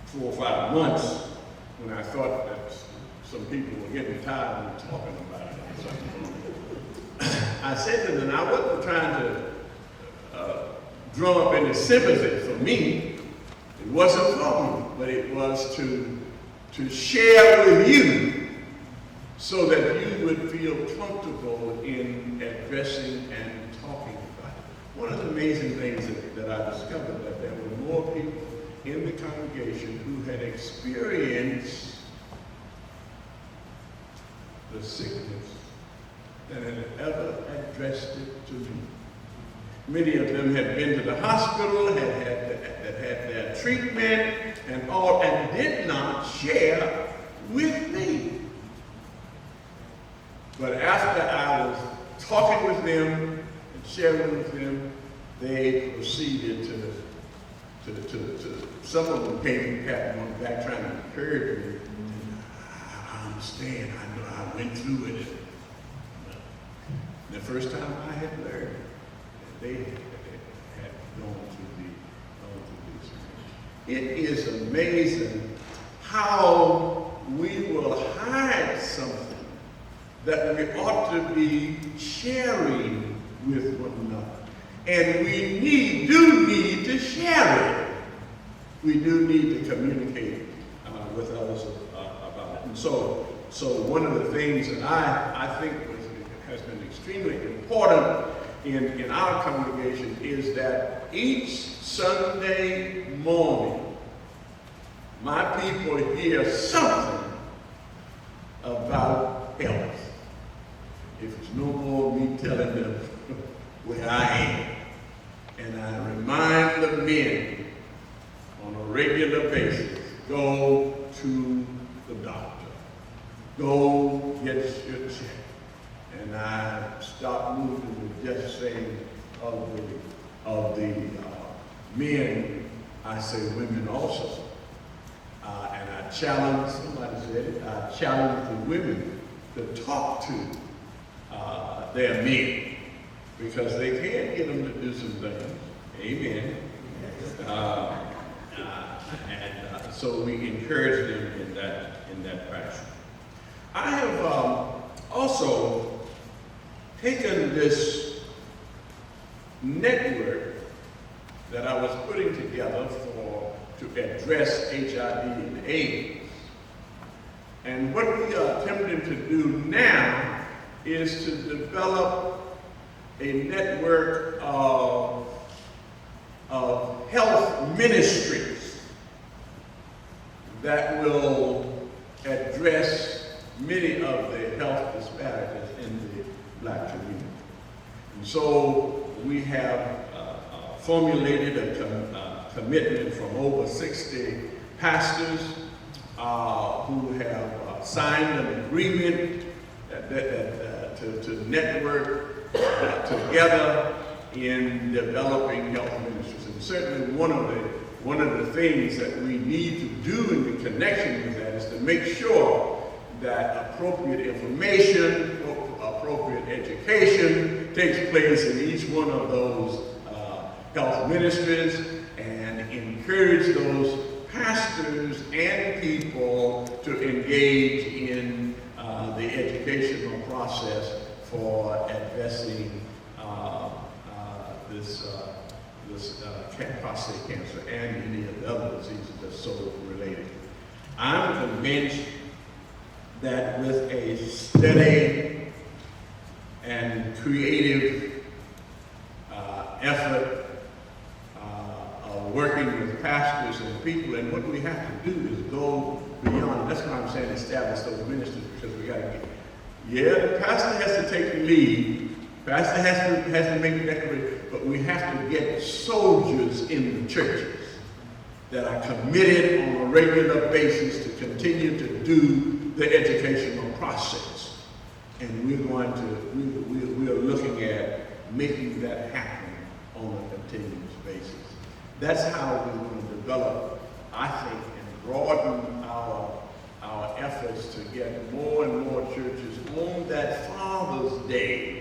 4 or 5 months, when I thought that some people were getting tired of me talking about it, I said to them, I wasn't trying to drum up any sympathy for me. It wasn't for me, but it was to share with you so that you would feel comfortable in addressing and talking about it. One of the amazing things that I discovered, that there were more people in the congregation who had experienced the sickness than had ever addressed it to me. Many of them had been to the hospital, had their treatment and all, and did not share with me. But after I was talking with them and sharing with them, they proceeded to some of them came and patted me on the back trying to encourage me. I understand, I know I went through it. The first time I had learned, they had gone through this. It is amazing how we will hide something that we ought to be sharing with one another. And we do need to share it. We do need to communicate with others about it. And so one of the things that I think has been extremely important in our congregation is that each Sunday morning, my people hear something about health. If it's no more me telling them where I am, and I remind the men on a regular basis, go to the doctor, go get your check. And I stopped moving with just saying of the men, I say women also. And I challenge, somebody said it, I challenge the women to talk to their men, because they can get them to do some things. Amen. So we encourage them in that fashion. I have also taken this network that I was putting together to address HIV and AIDS. And what we are attempting to do now is to develop a network of health ministries that will address many of the health disparities in the black community. And so we have formulated a commitment from over 60 pastors who have signed an agreement to network together in developing health ministries. And certainly one of the things that we need to do in connection with that is to make sure that appropriate information, appropriate education takes place in each one of those health ministries, and encourage those pastors and people to engage in the educational process for addressing this prostate cancer and any of the other diseases that's so related. I'm convinced that with a steady and creative effort of working with pastors and people, and what we have to do is go beyond. That's why I'm saying establish those ministries, because we got to get. Yeah, the pastor has to take the lead. Pastor has to make the declaration, but we have to get soldiers in the churches that are committed on a regular basis to continue to do the educational process. And we're looking at making that happen on a continuous basis. That's how we want to develop, I think, and broaden our efforts to get more and more churches on that Father's Day,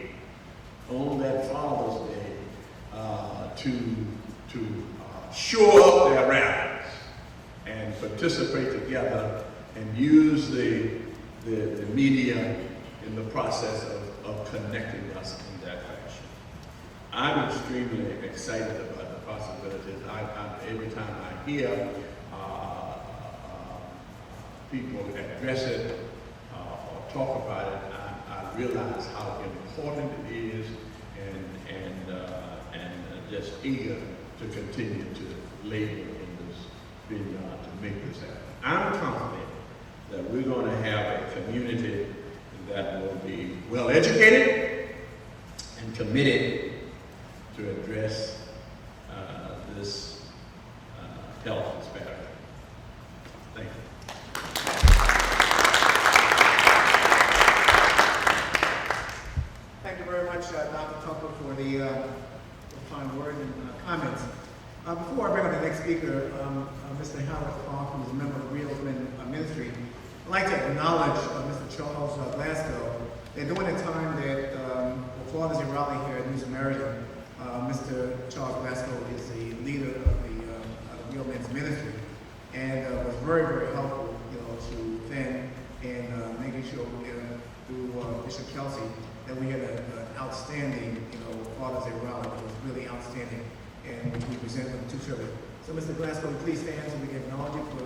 to shore up their rallies and participate together and use the media in the process of connecting us in that fashion. I'm extremely excited about the possibilities. Every time I hear people address it or talk about it, I realize how important it is, and just eager to continue to labor in this vineyard to make this happen. I'm confident that we're going to have a community that will be well educated and committed to address this health disparity. Thank you. Thank you very much, Dr. Tucker, for the fine word and comments. Before I bring up the next speaker, Mr. Howard Clark, who is a member of Real Men Ministry, I'd like to acknowledge Mr. Charles Glasgow. That during the time that for Father's Day rally here at New Samaritan, Mr. Charles Glasgow is the leader of the Real Men's Ministry, and was very, very helpful, to PHEN in making sure through Bishop Kelsey that we had an outstanding, Father's Day rally. It was really outstanding, and we present with the two children. So, Mr. Glasgow, please stand so we can acknowledge you for.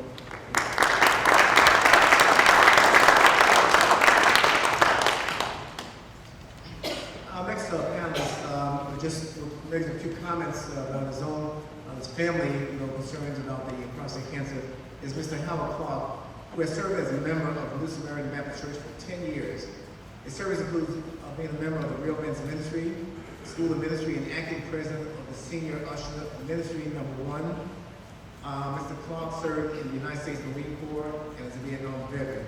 Our next panelist just makes a few comments about his own, his family, concerns about the prostate cancer, is Mr. Howard Clark, who has served as a member of the New Samaritan Baptist Church for 10 years. His service includes being a member of the Real Men's Ministry, School of Ministry, and acting president of the Senior Usher Ministry #1. Mr. Clark served in the United States Marine Corps and is a Vietnam veteran.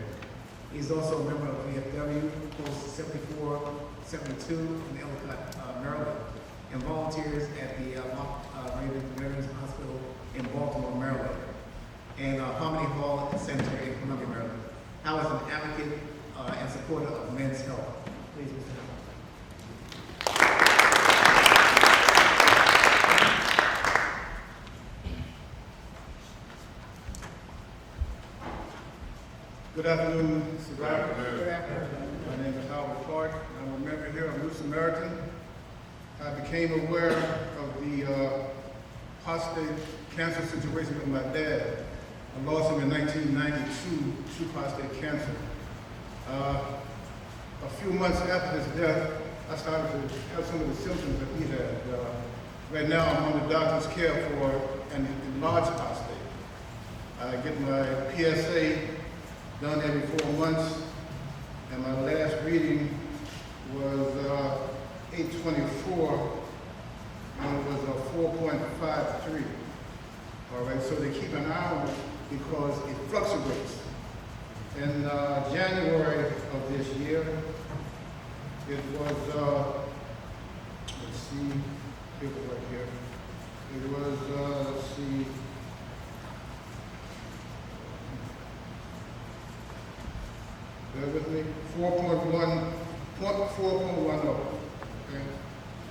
He is also a member of VFW, Post 74, 72 in Ellicott, Maryland, and volunteers at the Veterans Hospital in Baltimore, Maryland, and Harmony Hall Center in Columbia, Maryland. Howard is an advocate and supporter of men's health. Please, Mr. Howard. Good afternoon, survivors. Good afternoon. My name is Howard Clark. I'm a member here of New Samaritan. I became aware of the prostate cancer situation with my dad. I lost him in 1992 to prostate cancer. A few months after his death, I started to have some of the symptoms that he had. Right now, I'm under doctor's care for an enlarged prostate. I get my PSA done every 4 months, and my last reading was 8/24, and it was a 4.53. All right, so they keep an eye on it because it fluctuates. In January of this year, it was, let's see, it was right here. It was, let's see, bear with me, 4.10, okay?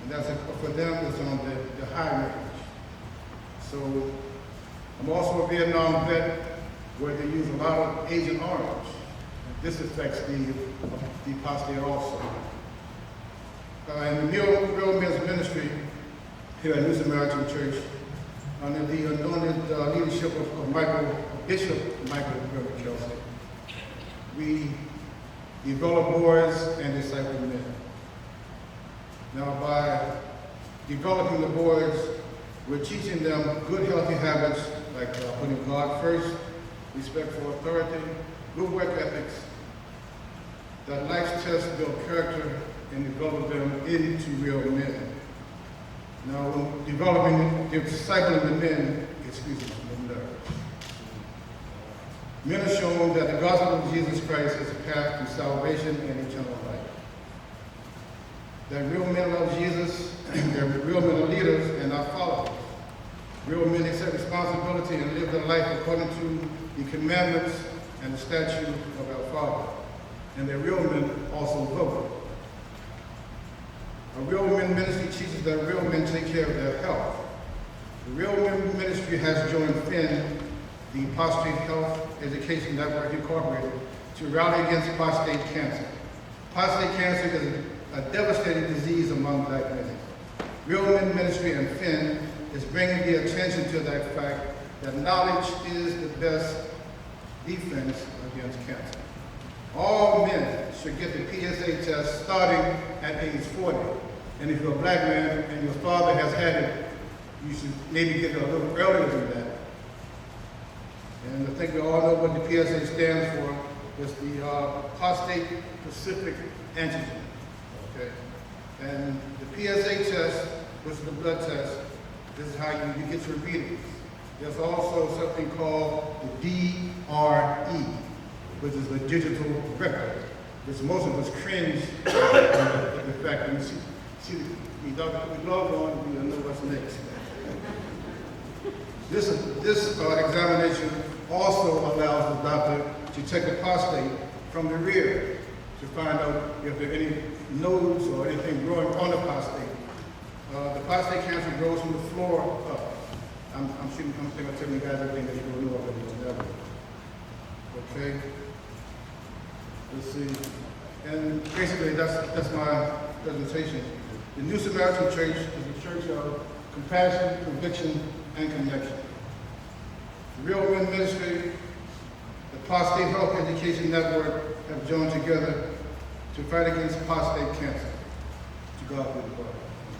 And that's, for them, it's on the high range. So, I'm also a Vietnam vet where they use a lot of Agent Orange. This affects the prostate also. In the Real Men's Ministry here at New Samaritan Church, under the anointed leadership of Bishop Michael Kelsey, we develop boys and disciple men. Now, by developing the boys, we're teaching them good, healthy habits like putting God first, respect for authority, good work ethics, that life's tests build character and develop them into real men. Now, when developing, discipling the men, men are shown that the gospel of Jesus Christ is a path to salvation and eternal life. That real men love Jesus, they're real men are leaders and not followers. Real men accept responsibility and live their life according to the commandments and the statute of our Father. And the real men also vote. A real men ministry teaches that real men take care of their health. The real men ministry has joined PHEN, the Prostate Health Education Network Incorporated, to rally against prostate cancer. Prostate cancer is a devastating disease among black men. Real Men Ministry and PHEN is bringing the attention to that fact that knowledge is the best defense against cancer. All men should get the PSA test starting at age 40. And if you're a black man and your father has had it, you should maybe get it a little earlier than that. And I think we all know what the PSA stands for. It's the prostate specific antigen. Okay? And the PSA test, which is the blood test, this is how you get your readings. There's also something called the DRE, which is the digital record, which most of us cringe at the fact that we see the log on, we know what's next. This examination also allows the doctor to check the prostate from the rear to find out if there are any nodes or anything growing on the prostate. The prostate cancer grows from the floor up. I'm telling you guys everything that you don't know already. Okay. Let's see. And basically, that's my presentation. The New Samaritan Church is a church of compassion, conviction, and connection. The Real Men Ministry, the Prostate Health Education Network have joined together to fight against prostate cancer. To God be the glory.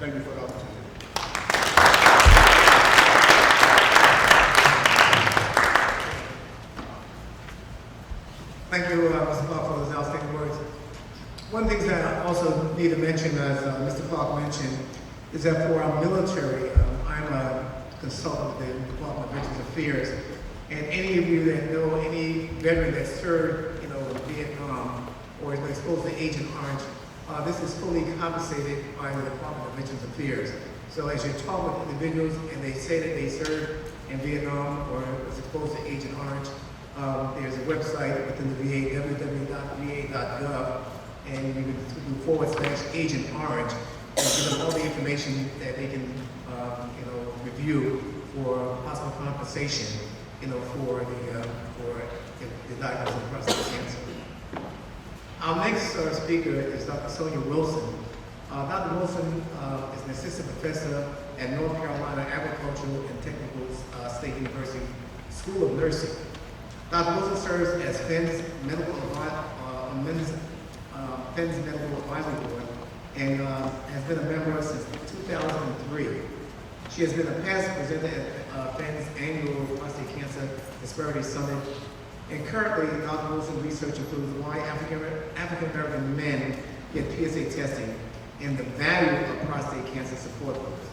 Thank you for the opportunity. Thank you, Mr. Clark, for those outstanding words. One thing that I also need to mention, as Mr. Clark mentioned, is that for our military, I'm a consultant with the Department of Veterans Affairs, and any of you that know any veteran that served, in Vietnam or is exposed to Agent Orange, this is fully compensated by the Department of Veterans Affairs. So as you talk with individuals and they say that they served in Vietnam or was exposed to Agent Orange, there's a website within the VA, www.va.gov, and you can do /Agent Orange and give them all the information that they can, review for possible compensation, for the diagnosis of prostate cancer. Our next speaker is Dr. Sonia Wilson. Dr. Wilson is an assistant professor at North Carolina Agricultural and Technical State University School of Nursing. Dr. Wilson serves as PHEN's medical advisory board and has been a member since 2003. She has been a past presenter at PHEN's annual Prostate Cancer Disparity Summit And currently, Dr. Wilson research includes why African American men get PSA testing and the value of prostate cancer support groups.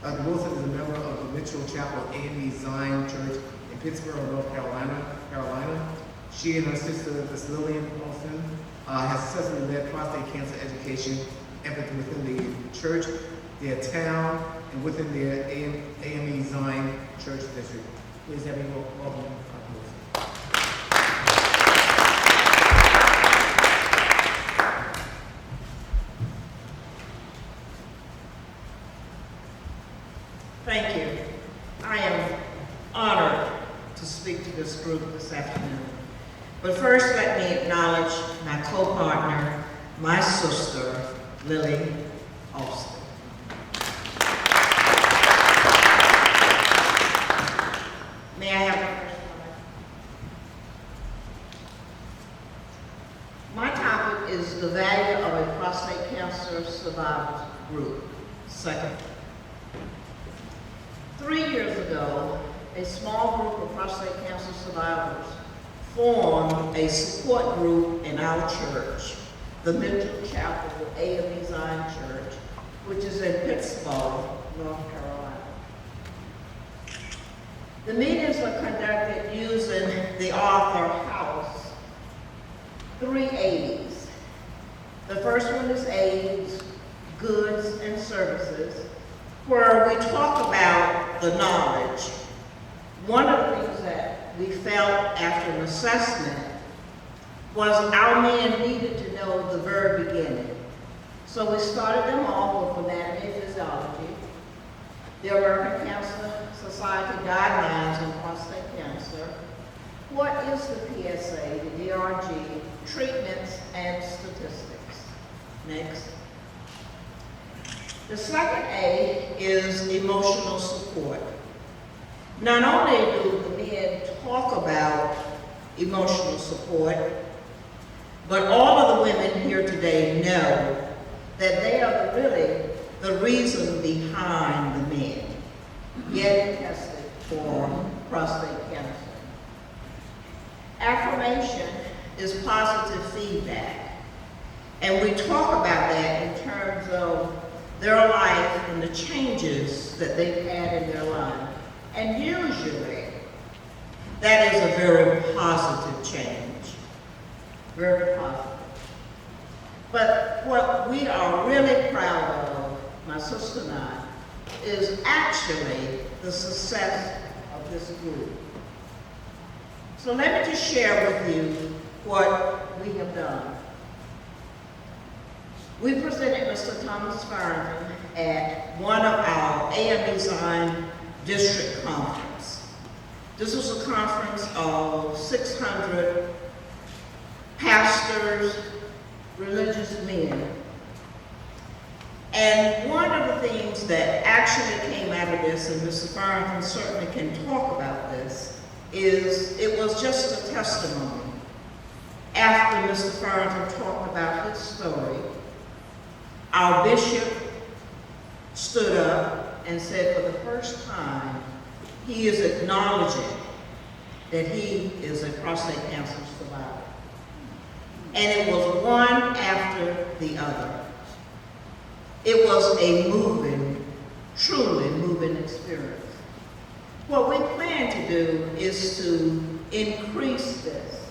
Dr. Wilson is a member of the Mitchell Chapel AME Zion Church in Pittsburgh, North Carolina. She and her sister, Miss Lillian Wilson, has successfully led prostate cancer education efforts within the church, their town, and within their AME Zion Church district. Please have me welcome Dr. Wilson. Thank you. I am honored to speak to this group this afternoon. But first, let me acknowledge my co-partner, my sister, Lily Austin. May I have the first slide? My topic is the value of a prostate cancer survivors group. Second. 3 years ago, a small group of prostate cancer survivors formed a support group in our church, the Mitchell Chapel AME Zion Church, which is in Pittsburgh, North Carolina. The meetings were conducted using the Arthur House, 3 A's. The first one is A's, goods and services, where we talk about the knowledge. One of the things that we felt after an assessment was our men needed to know the very beginning. So we started them off with anatomy and physiology, the American Cancer Society guidelines on prostate cancer, what is the PSA, the DRG, treatments and statistics. Next. The second A is emotional support. Not only do the men talk about emotional support, but all of the women here today know that they are really the reason behind the men getting tested for prostate cancer. Affirmation is positive feedback, and we talk about that in terms of their life and the changes that they've had in their life. And usually, that is a very positive change. Very positive. But what we are really proud of, my sister and I, is actually the success of this group. So let me just share with you what we have done. We presented Mr. Thomas Farrington at one of our AME Zion district conference. This was a conference of 600 pastors, religious men. And one of the things that actually came out of this, and Mr. Farrington certainly can talk about this, is it was just a testimony. After Mr. Farrington talked about his story, our bishop stood up and said for the first time, he is acknowledging that he is a prostate cancer survivor. And it was one after the other. It was a moving, truly moving experience. What we plan to do is to increase this,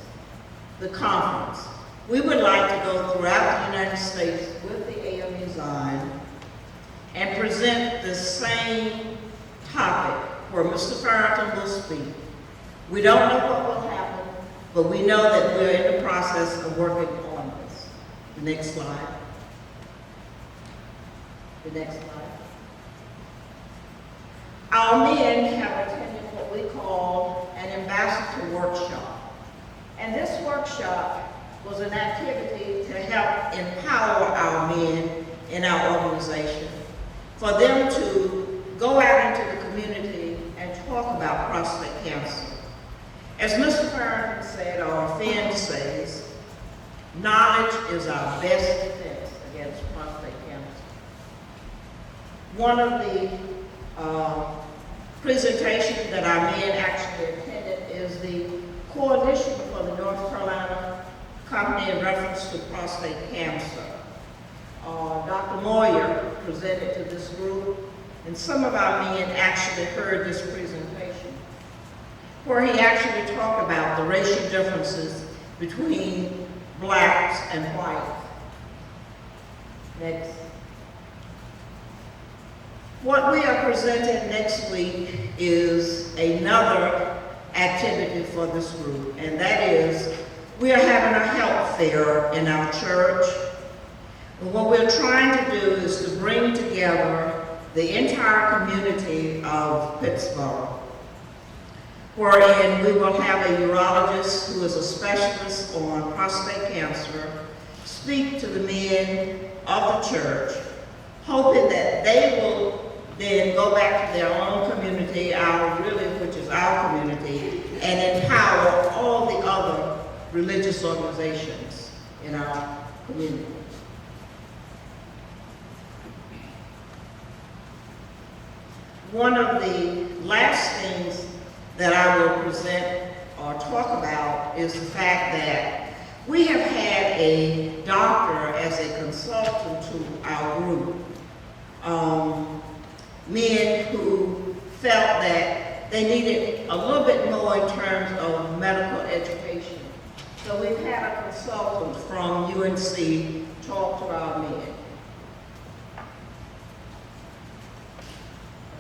the conference. We would like to go throughout the United States with the AME Zion and present the same topic where Mr. Farrington will speak. We don't know what will happen, but we know that we're in the process of working on this. The next slide. The next slide. Our men have attended what we call an ambassador workshop. And this workshop was an activity to help empower our men in our organization, for them to go out into the community and talk about prostate cancer. As Mr. Farrington said, or PHEN says, knowledge is our best defense against prostate cancer. One of the presentations that our men actually attended is the coalition for the North Carolina Company in reference to prostate cancer. Dr. Moyer presented to this group, and some of our men actually heard this presentation, where he actually talked about the racial differences between blacks and whites. Next. What we are presenting next week is another activity for this group, and that is we are having a health fair in our church. And what we're trying to do is to bring together the entire community of Pittsburgh, wherein we will have a urologist who is a specialist on prostate cancer speak to the men of the church, hoping that they will then go back to their own community, which is our community, and empower all the other religious organizations in our community. One of the last things that I will present or talk about is the fact that we have had a doctor as a consultant to our group. Men who felt that they needed a little bit more in terms of medical education. So we've had a consultant from UNC talk to our men.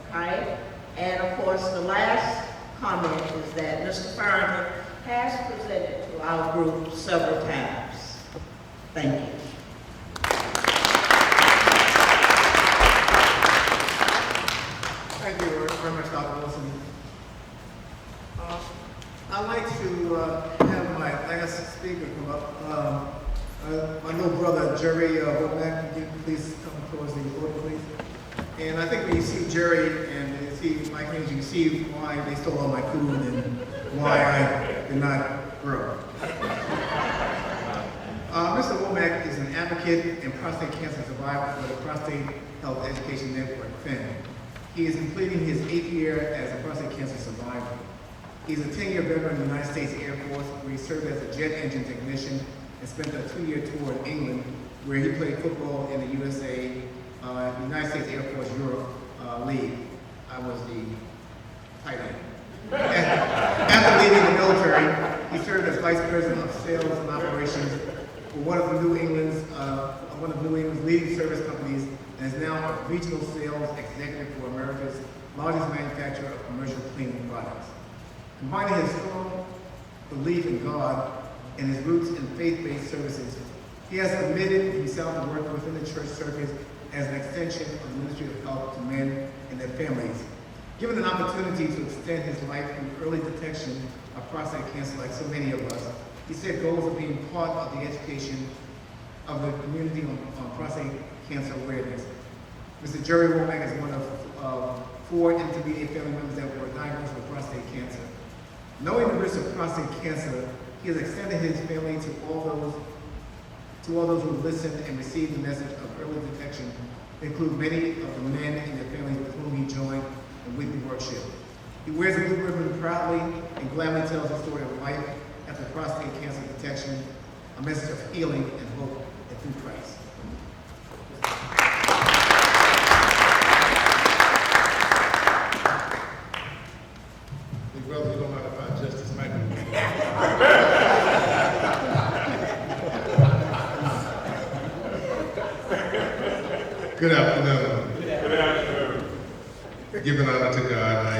Okay? And of course, the last comment is that Mr. Farrington has presented to our group several times. Thank you. Thank you very much, Dr. Wilson. I'd like to have my last speaker come up. My little brother, Jerry Womack, can you please come towards the podium, please? And I think when you see Jerry and you see Mike Haynes, you can see why they stole all my food and why I did not grow. Mr. Womack is an advocate and prostate cancer survivor for the Prostate Health Education Network, PHEN. He is completing his 8th year as a prostate cancer survivor. He's a 10-year veteran of the United States Air Force, where he served as a jet engine technician and spent a 2-year tour in England, where he played football in the USA, United States Air Force Europe League. I was the tight end. After leaving the military, he served as vice president of sales and operations for one of New England's leading service companies, and is now a regional sales executive for America's largest manufacturer of commercial cleaning products. Combining his strong belief in God and his roots in faith-based services, he has committed himself to work within the church circuit as an extension of the ministry of health to men and their families. Given an opportunity to extend his life through early detection of prostate cancer like so many of us, he set goals of being part of the education of the community on prostate cancer awareness. Mr. Jerry Womack is one of 4 intermediate family members that were diagnosed with prostate cancer. Knowing the risk of prostate cancer, he has extended his family to all those who listened and received the message of early detection, include many of the men and their families with whom he joined in weekly worship. He wears a blue ribbon proudly and gladly tells the story of life after prostate cancer detection, a message of healing and hope through Christ. Big brother, you don't know how to find Justice Michael. Good afternoon. Good afternoon. Giving honor to God, I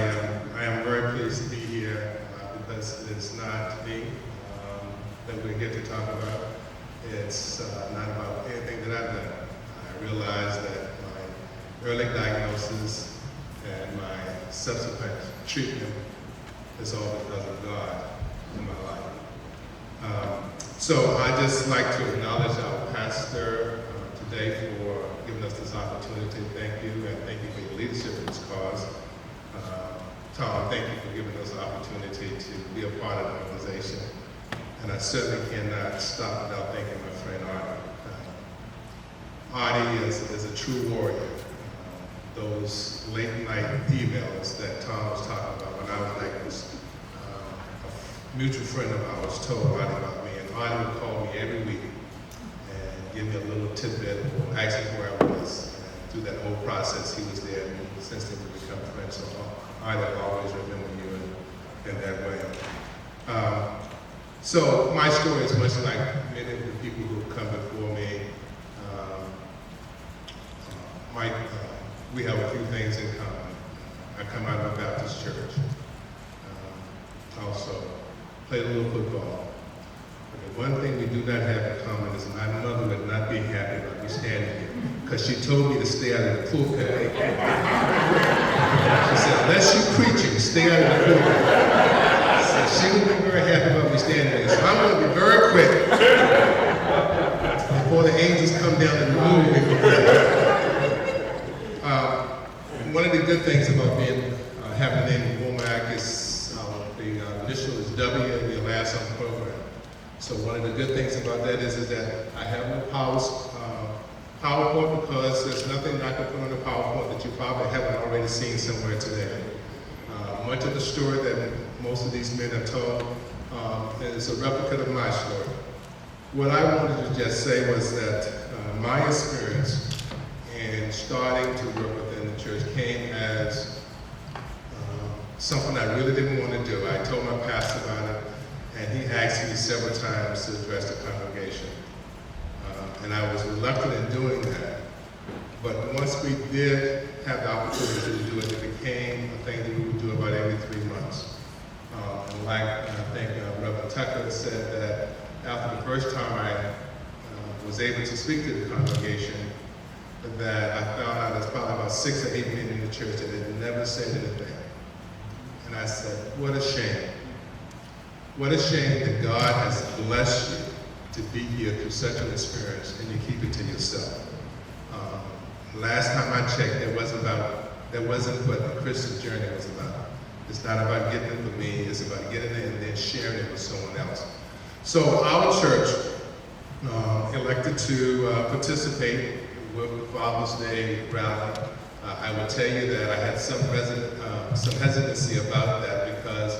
am very pleased to be here because it's not me that we're here to talk about. It's not about anything that I've done. I realize that my early diagnosis and my subsequent treatment is all because of God in my life. So I just like to acknowledge our pastor today for giving us this opportunity. Thank you, and thank you for your leadership in this cause. Tom, thank you for giving us the opportunity to be a part of the organization. And I certainly cannot stop without thanking my friend Artie. Artie is a true warrior. Those late night emails that Tom was talking about when I was diagnosed mutual friend of ours told Artie about me, and Artie would call me every week and give me a little tidbit or ask me where I was. And through that whole process, he was there, and since then we become friends. So Artie will always remember you in that way. So my story is much like many of the people who have come before me. We have a few things in common. I come out of a Baptist church. Also played a little football. But the one thing we do not have in common is my mother would not be happy about me standing here, because she told me to stay out of the pulpit. She said, unless you're preaching, stay out of the pulpit. So she would be very happy about me standing there. So I'm going to be very quick before the angels come down and remove me from here. One of the good things about having the name of Womack is the initial is W and the last on the program. So one of the good things about that is that I have no PowerPoint, because there's nothing I can put on the PowerPoint that you probably haven't already seen somewhere today. Much of the story that most of these men have told is a replica of my story. What I wanted to just say was that my experience in starting to work within the church came as something I really didn't want to do. I told my pastor about it, and he asked me several times to address the congregation. And I was reluctant in doing that. But once we did have the opportunity to do it, it became a thing that we would do about every 3 months. And like I think Reverend Tucker said, that after the first time I was able to speak to the congregation, that I found out there's probably about 6 or 8 men in the church that had never said anything. And I said, what a shame. What a shame that God has blessed you to be here through such an experience, and you keep it to yourself. Last time I checked, that wasn't what the Christian journey was about. It's not about getting it for me, it's about getting it and then sharing it with someone else. So our church elected to participate with the Father's Day rally. I will tell you that I had some hesitancy about that, because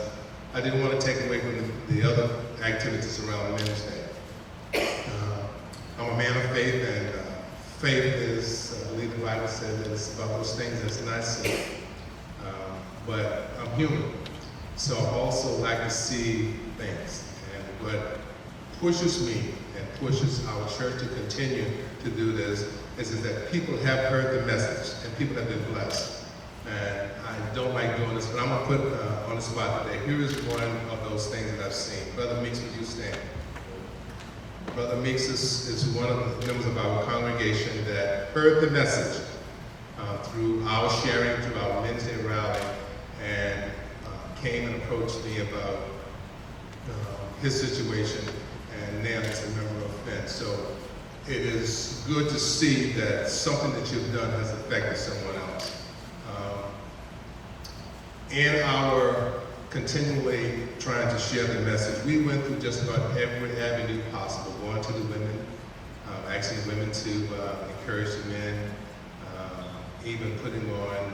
I didn't want to take away from the other activities around Men's Day. I'm a man of faith, and faith is, I believe the Bible says that it's about those things that's not seen. But I'm human, so I also like to see things. And what pushes me and pushes our church to continue to do this is that people have heard the message and people have been blessed. And I don't like doing this, but I'm going to put on the spot today. Here is one of those things that I've seen. Brother Meeks, would you stand? Brother Meeks is one of the members of our congregation that heard the message through our sharing, through our Men's Day rally, and came and approached me about his situation, and now he's a member of PHEN. So it is good to see that something that you've done has affected someone else. In our continually trying to share the message, we went through just about every avenue possible, going to the women, asking women to encourage the men, even putting on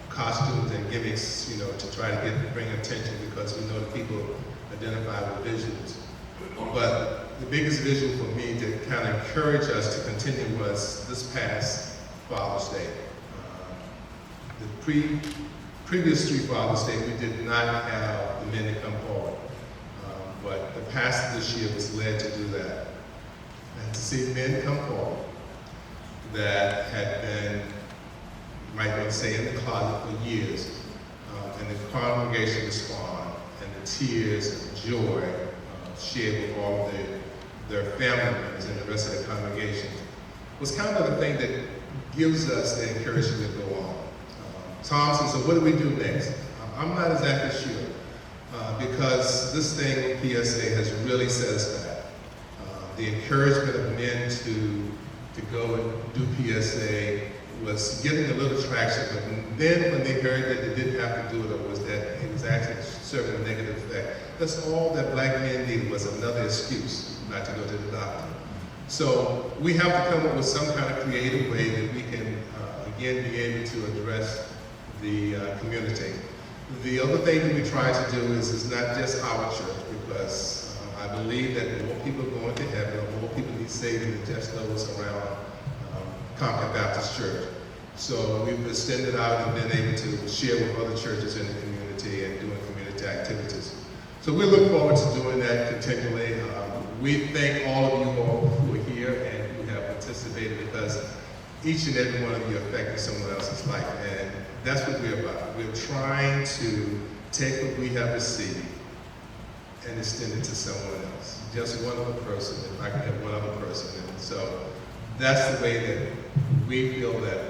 costumes and gimmicks, to try to bring attention, because we know that people identify with visuals. But the biggest visual for me to kind of encourage us to continue was this past Father's Day. The previous 3 Father's Day, we did not have the men to come forward. But the pastor this year was led to do that. And to see men come forward that had been, you might want to say, in the closet for years, and the congregation respond, and the tears of joy shared with all of their family members and the rest of the congregation, was kind of the thing that gives us the encouragement to go on. Tom said, so what do we do next? I'm not exactly sure, because this thing, PSA, has really set us back. The encouragement of men to go and do PSA was getting a little traction, but then when they heard that they didn't have to do it, or was that it was actually serving a negative effect, that's all that black men needed, was another excuse not to go to the doctor. So we have to come up with some kind of creative way that we can, again, be able to address the community. The other thing that we try to do is not just our church, because I believe that more people are going to heaven, or more people need saving than just those around Concord Baptist Church. So we've extended out and been able to share with other churches in the community and doing community activities. So we look forward to doing that continually. We thank all of you all who are here and who have participated, because each and every one of you affected someone else's life, and that's what we're about. We're trying to take what we have received and extend it to someone else. Just one other person, if I can have one other person. And so that's the way that we feel that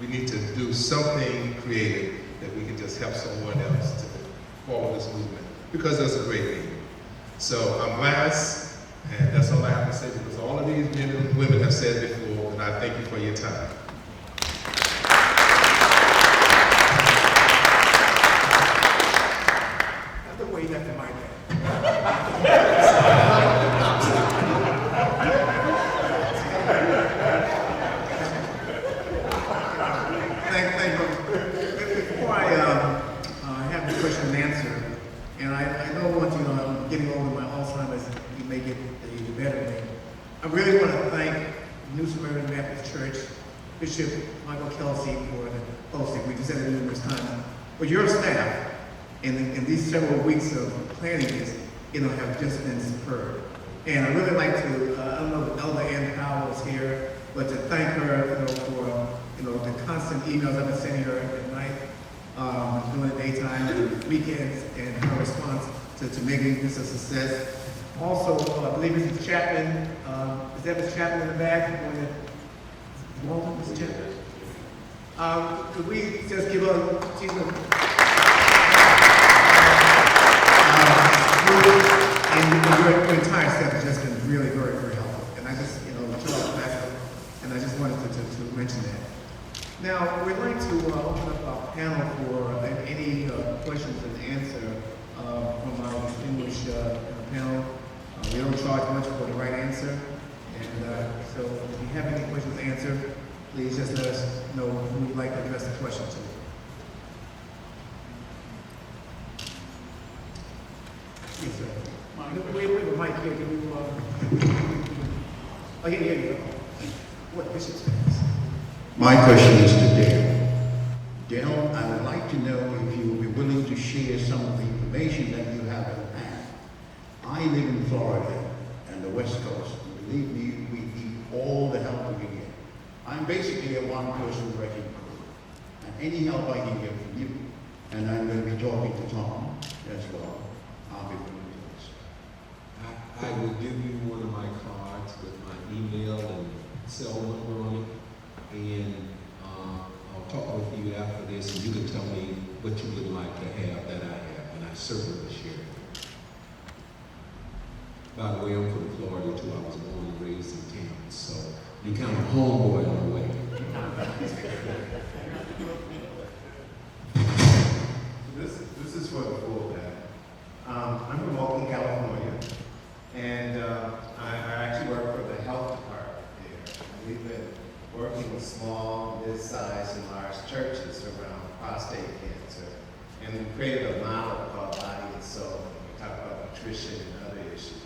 we need to do something creative that we can just help someone else to forward this movement, because there's a great need. So I'm last, and that's all I have to say, because all of these men and women have said before, and I thank you for your time. That's the way you have to mind that. Thank you. Before I have the question and answer, and I know once I'm getting over my Alzheimer's, you may get the better of me. I really want to thank New Samaritan Baptist Church, Bishop Michael Kelsey for the hosting. We just said it numerous times. But your staff, in these several weeks of planning this, have just been superb. And I really like to, I don't know if Elder Ann Powell is here, but to thank her, for the constant emails I've been sending her at night, during the daytime and weekends, and her response to making this a success. Also, I believe Mrs. Chapman, is that Mrs. Chapman in the back? Walton, Mrs. Chapman? Could we just give her, she's and your entire staff has just been really very, very helpful. And I just, and I just wanted to mention that. Now, we'd like to open up our panel for any questions and answer from our distinguished panel. We don't charge much for the right answer. And so if you have any questions to answer, please just let us know who you'd like to address the question to. Yes, sir. We have a mic here. Can you, oh, here you go. What Bishop's face? My question is to Dale. Dale, I would like to know if you would be willing to share some of the information that you have at hand. I live in Florida and the West Coast. Believe me, we need all the help we can get. I'm basically a one-person wrecking crew, and any help I can get from you, and I'm going to be talking to Tom as well, I'll be willing to do this. I will give you one of my cards with my email and cell number on it, and I'll talk with you after this, and you can tell me what you would like to have that I have, and I certainly will share it. By the way, I'm from Florida too. I was born and raised in Tampa, so you kind of homeboy on the way. This is for the full panel. I'm from Oakland, California, and I actually work for the health department there. We've been working with small, mid-sized, and large churches around prostate cancer, and we created a model called Body and Soul. We talk about nutrition and other issues.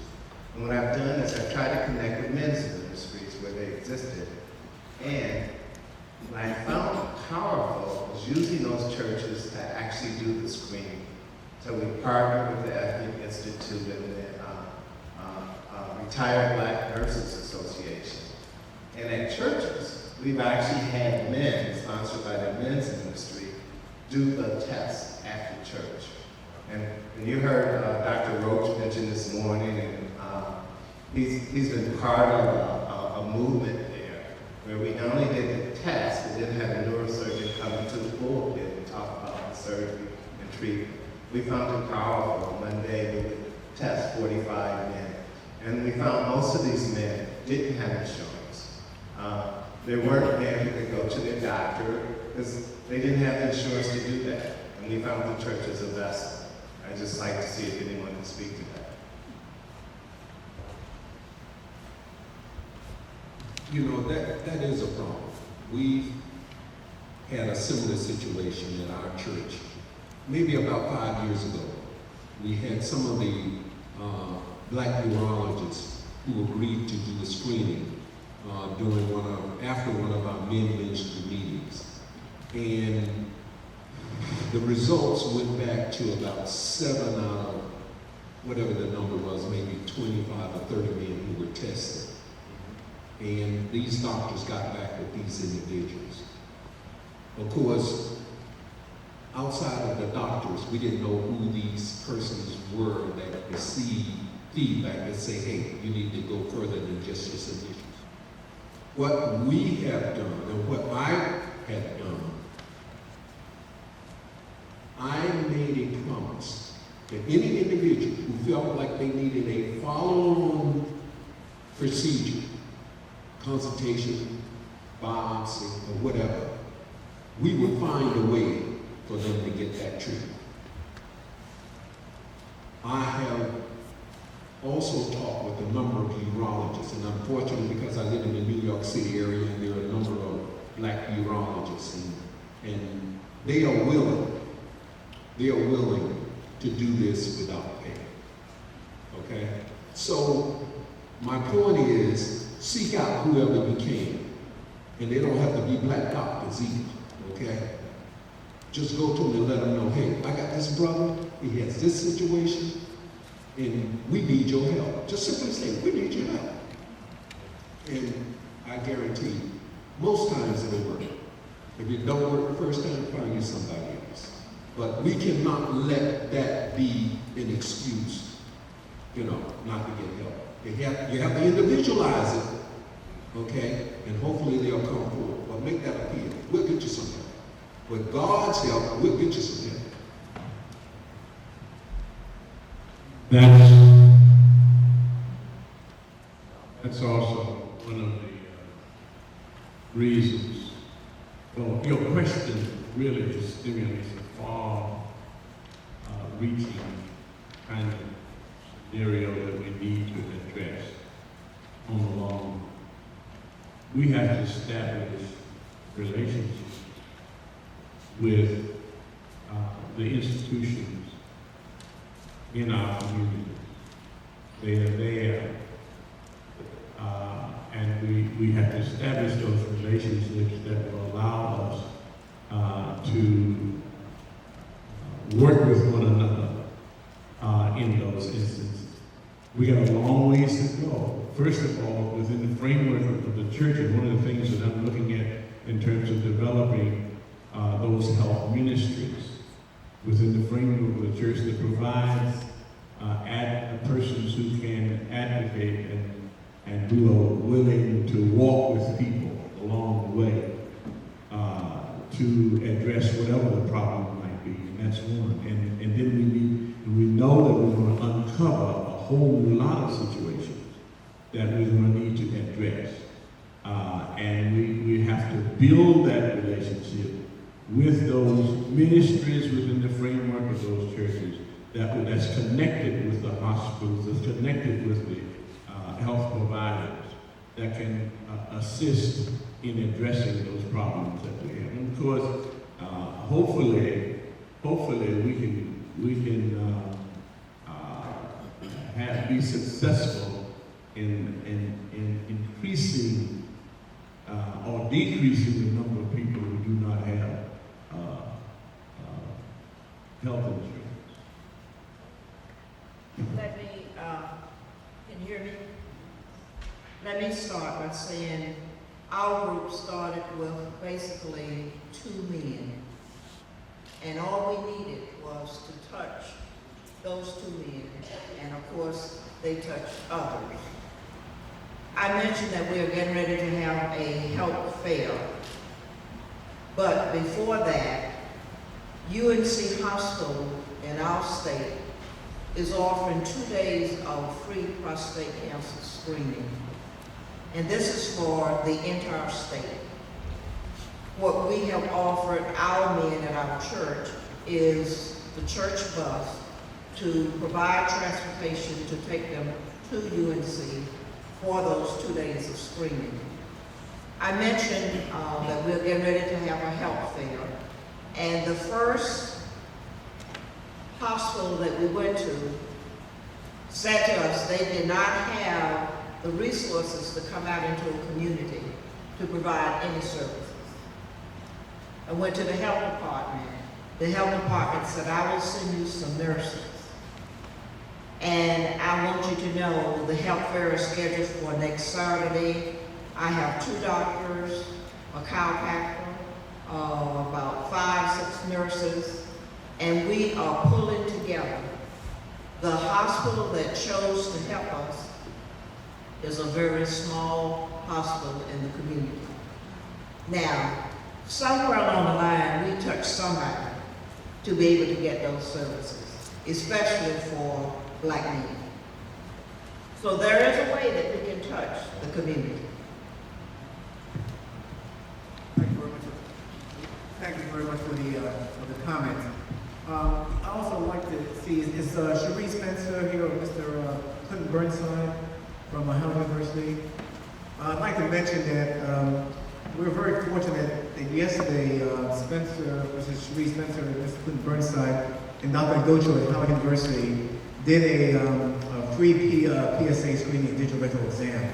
And what I've done is I've tried to connect with men's ministries where they existed, and what I found powerful was using those churches to actually do the screening. So we partnered with the Ethnic Institute and the Retired Black Nurses Association. And at churches, we've actually had men, sponsored by the men's ministry, do the tests after church. And you heard Dr. Roach mention this morning, and he's been part of a movement there where we not only did the test, but then had a neurosurgeon come into the pulpit and talk about the surgery and treatment. We found it powerful. One day we would test 45 men, and we found most of these men didn't have insurance. They weren't men who could go to their doctor because they didn't have the insurance to do that. And we found the church as a vessel. I'd just like to see if anyone can speak to that. You know, that is a problem. We had a similar situation at our church maybe about 5 years ago, we had some of the black urologists who agreed to do a screening after one of our men ministry meetings. And the results went back to about 7 out of whatever the number was, maybe 25 or 30 men who were tested. And these doctors got back with these individuals. Of course, outside of the doctors, we didn't know who these persons were that received feedback that say, hey, you need to go further than just your submissions. What we have done, and what I have done, I made a promise that any individual who felt like they needed a follow-on procedure, consultation, biopsy, or whatever, we would find a way for them to get that treatment. I have also talked with a number of urologists, and unfortunately, because I live in the New York City area, and there are a number of black urologists, and they are willing to do this without pay. Okay? So my point is, seek out whoever you can. And they don't have to be black doctors either. Okay? Just go to them and let them know, hey, I got this brother, he has this situation, and we need your help. Just simply say, we need your help. And I guarantee you, most times it'll work. If it don't work the first time, find you somebody else. But we cannot let that be an excuse, not to get help. You have to individualize it, okay? And hopefully they'll come forward. But make that appeal. We'll get you some help. With God's help, we'll get you some help. That's also one of the reasons. Well, your question really just stimulates a far-reaching kind of scenario that we need to address on the long. We have to establish relationships with the institutions in our community. They are there, and we have to establish those relationships that will allow us to work with one another in those instances. We got a long ways to go. First of all, within the framework of the church, and one of the things that I'm looking at in terms of developing those health ministries within the framework of the church that provides persons who can advocate and who are willing to walk with people along the way to address whatever the problem might be, and that's one. And then we know that we're going to uncover a whole lot of situations that we're going to need to address. And we have to build that relationship with those ministries within the framework of those churches that's connected with the hospitals, that's connected with the health providers, that can assist in addressing those problems that we have. And of course, hopefully we can be successful in increasing or decreasing the number of people who do not have health insurance. Let me, can you hear me? Let me start by saying our group started with basically 2 men. And all we needed was to touch those 2 men. And of course, they touched others. I mentioned that we are getting ready to have a health fair. But before that, UNC Hospital in our state is offering 2 days of free prostate cancer screening. And this is for the entire state. What we have offered our men at our church is the church bus to provide transportation to take them to UNC for those 2 days of screening. I mentioned that we're getting ready to have a health fair. And the first hospital that we went to said to us they did not have the resources to come out into a community to provide any services. I went to the health department. The health department said, I will send you some nurses. And I want you to know the health fair is scheduled for next Saturday. I have 2 doctors, a chiropractor, about 5, 6 nurses, and we are pulling together. The hospital that chose to help us is a very small hospital in the community. Now, somewhere along the line, we touched somebody to be able to get those services, especially for Black men. So there is a way that we can touch the community. Thank you very much for the comments. I also like to see, is Cherie Spencer here, or Mr. Clinton Burnside from Howard University? I'd like to mention that we're very fortunate that yesterday Spencer, Mrs. Cherie Spencer, and Mr. Clinton Burnside, and Dr. Gocho at Howard University did a free PSA screening and digital rectal exam.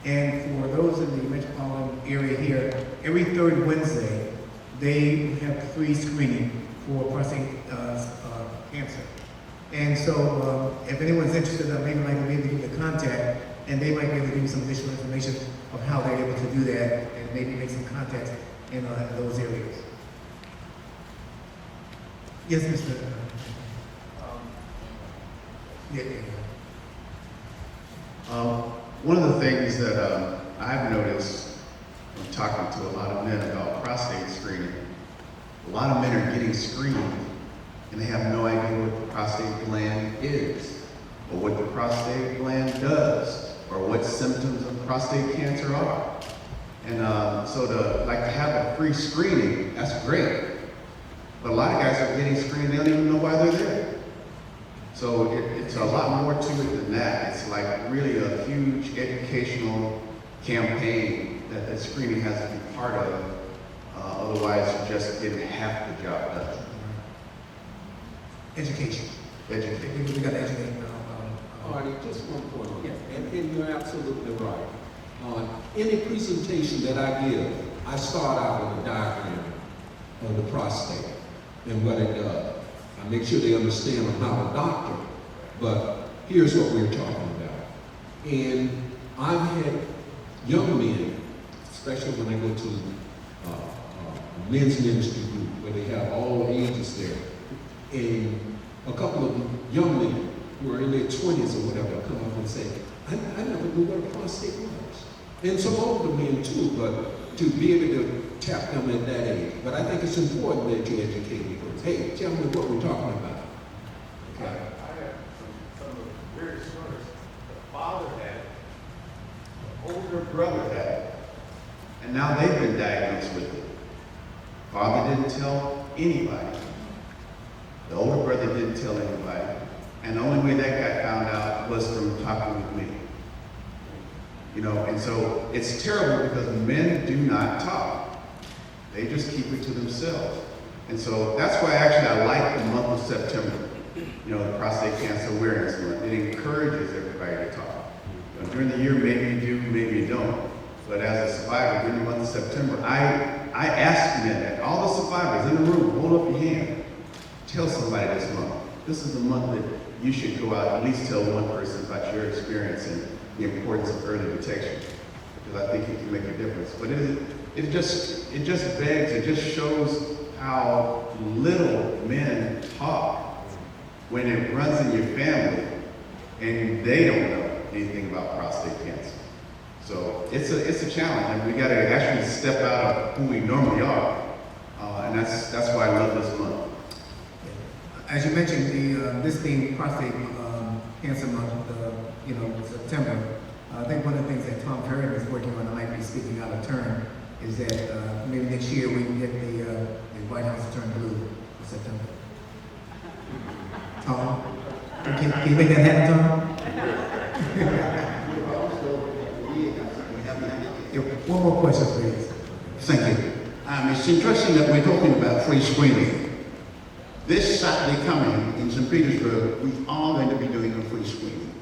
And for those in the metropolitan area here, every 3rd Wednesday, they have free screening for prostate cancer. And so if anyone's interested, maybe I can give you the contact, and they might be able to give you some additional information of how they're able to do that, and maybe make some contacts in those areas. Yes, Mr. Yeah. One of the things that I've noticed when talking to a lot of men about prostate screening, a lot of men are getting screened and they have no idea what the prostate gland is, or what the prostate gland does, or what symptoms of prostate cancer are. And so to have a free screening, that's great. But a lot of guys are getting screened, they don't even know why they're there. So it's a lot more to it than that. It's like really a huge educational campaign that the screening has to be part of. Otherwise, you're just getting half the job done. Education. Education. We got to educate Artie, just one point on that, and you're absolutely right. Any presentation that I give, I start out with a diagram of the prostate and what it does. I make sure they understand I'm not a doctor, but here's what we're talking about. And I've had young men, especially when I go to a men's ministry group where they have all ages there, and a couple of young men who are in their 20s or whatever come up and say, I never knew what a prostate was. And some older men too, but to be able to tap them at that age. But I think it's important that you educate them first. Hey, tell me what we're talking about. Okay. I have some of the weirdest stories. The father had, The older brother had it, and now they've been diagnosed with it. Father didn't tell anybody. The older brother didn't tell anybody. And the only way that got found out was from talking with me. You know, and so it's terrible because men do not talk. They just keep it to themselves. And so that's why actually I like the month of September, you know, the Prostate Cancer Awareness Month. It encourages everybody to talk. You know, during the year, maybe you do, maybe you don't. But as a survivor, during the month of September, I ask men, and all the survivors in the room, hold up your hand. Tell somebody this month. This is the month that you should go out and at least tell one person about your experience and the importance of early detection, because I think it can make a difference. But it just begs, it just shows how little men talk when it runs in your family and they don't know anything about prostate cancer. So it's a challenge, and we got to actually step out of who we normally are, and that's why I love this month. As you mentioned, this being Prostate Cancer Month, September, I think one of the things that Tom Perry is working on, I might be speaking out of turn, is that maybe next year we can get the White House to turn blue for September. Tom, can you make that happen, Tom? Yeah, one more question, please. Thank you. It's interesting that we're talking about free screening. this Saturday coming in St. Petersburg, we are going to be doing a free screening.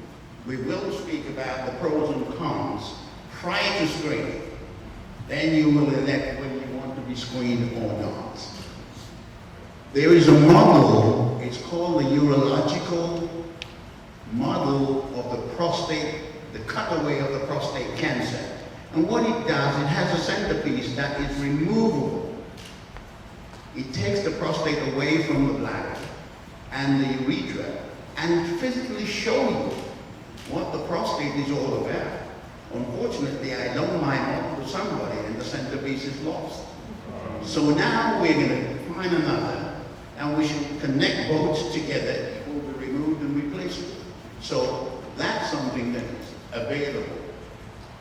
We will speak about the pros and cons prior to screening. Then you will elect whether you want to be screened or not. There is a model, it's called the urological model of the prostate, the cutaway of the prostate cancer. And what it does, it has a centerpiece that is removable. It takes the prostate away from the bladder and the urethra and physically show you what the prostate is all about. Unfortunately, I don't mind to somebody and the centerpiece is lost. So now we're going to find another, and we should connect both together. It will be removed and replaced. So that's something that is available.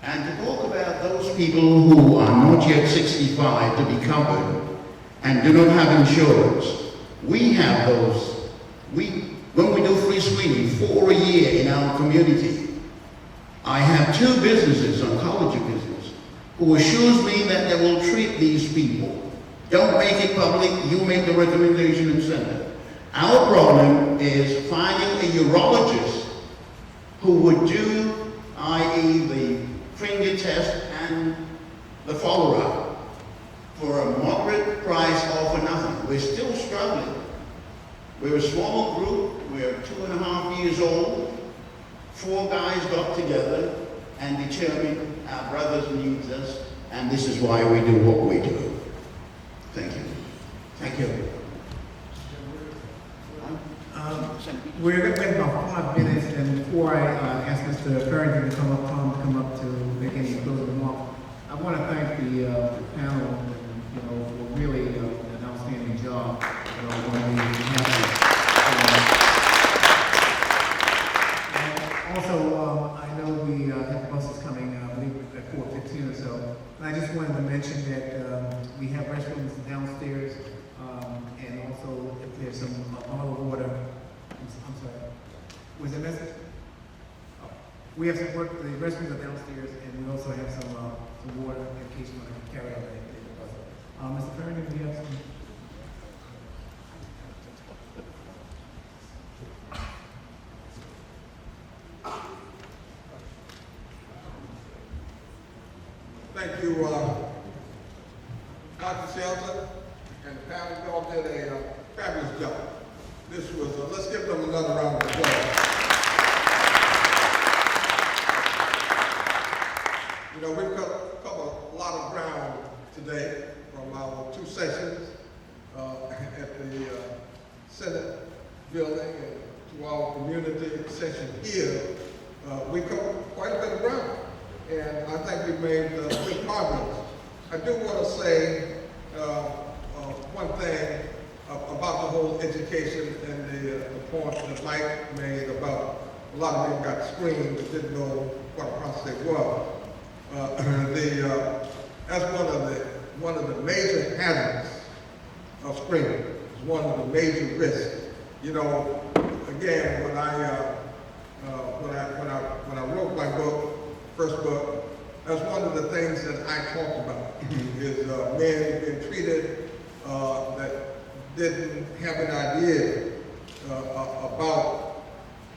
And to talk about those people who are not yet 65 to be covered and do not have insurance, we have those. When we do free screening 4 a year in our community, I have 2 businesses, oncology business, who assures me that they will treat these people. Don't make it public, you make the recommendation and send it. Our problem is finding a urologist who would do, i.e. the finger test and the follow-up for a moderate price or for nothing. We're still struggling. We're a small group, we're 2.5 years old. 4 guys got together and determined our brothers needs us, and this is why we do what we do. Thank you. Thank you. We're waiting about 5 minutes, and before I ask Mr. Farrington to come up to make any closing remarks, I want to thank the panel, for really an outstanding job. Also, I know we have buses coming, I believe at 4:15 or so. And I just wanted to mention that we have restrooms downstairs, and also if there's some bottled water. I'm sorry. Was the message? Oh. We have some work. The restrooms are downstairs, and we also have some water in case you want to carry on the bus. Mr. Farrington, do you have some? Thank you, Dr. Shelton and the panel. You all did a fabulous job. This was, let's give them another round of applause. We've covered a lot of ground today from our 2 sessions at the Senate building and to our community session here. We covered quite a bit of ground. And I think we've made good progress. I do want to say one thing about the whole education and the point that Mike made about a lot of people got screened but didn't know what a prostate was. That's one of the major hazards of screening. It's one of the major risks. Again, when I wrote my book, first book, that's one of the things that I talked about is men being treated that didn't have an idea about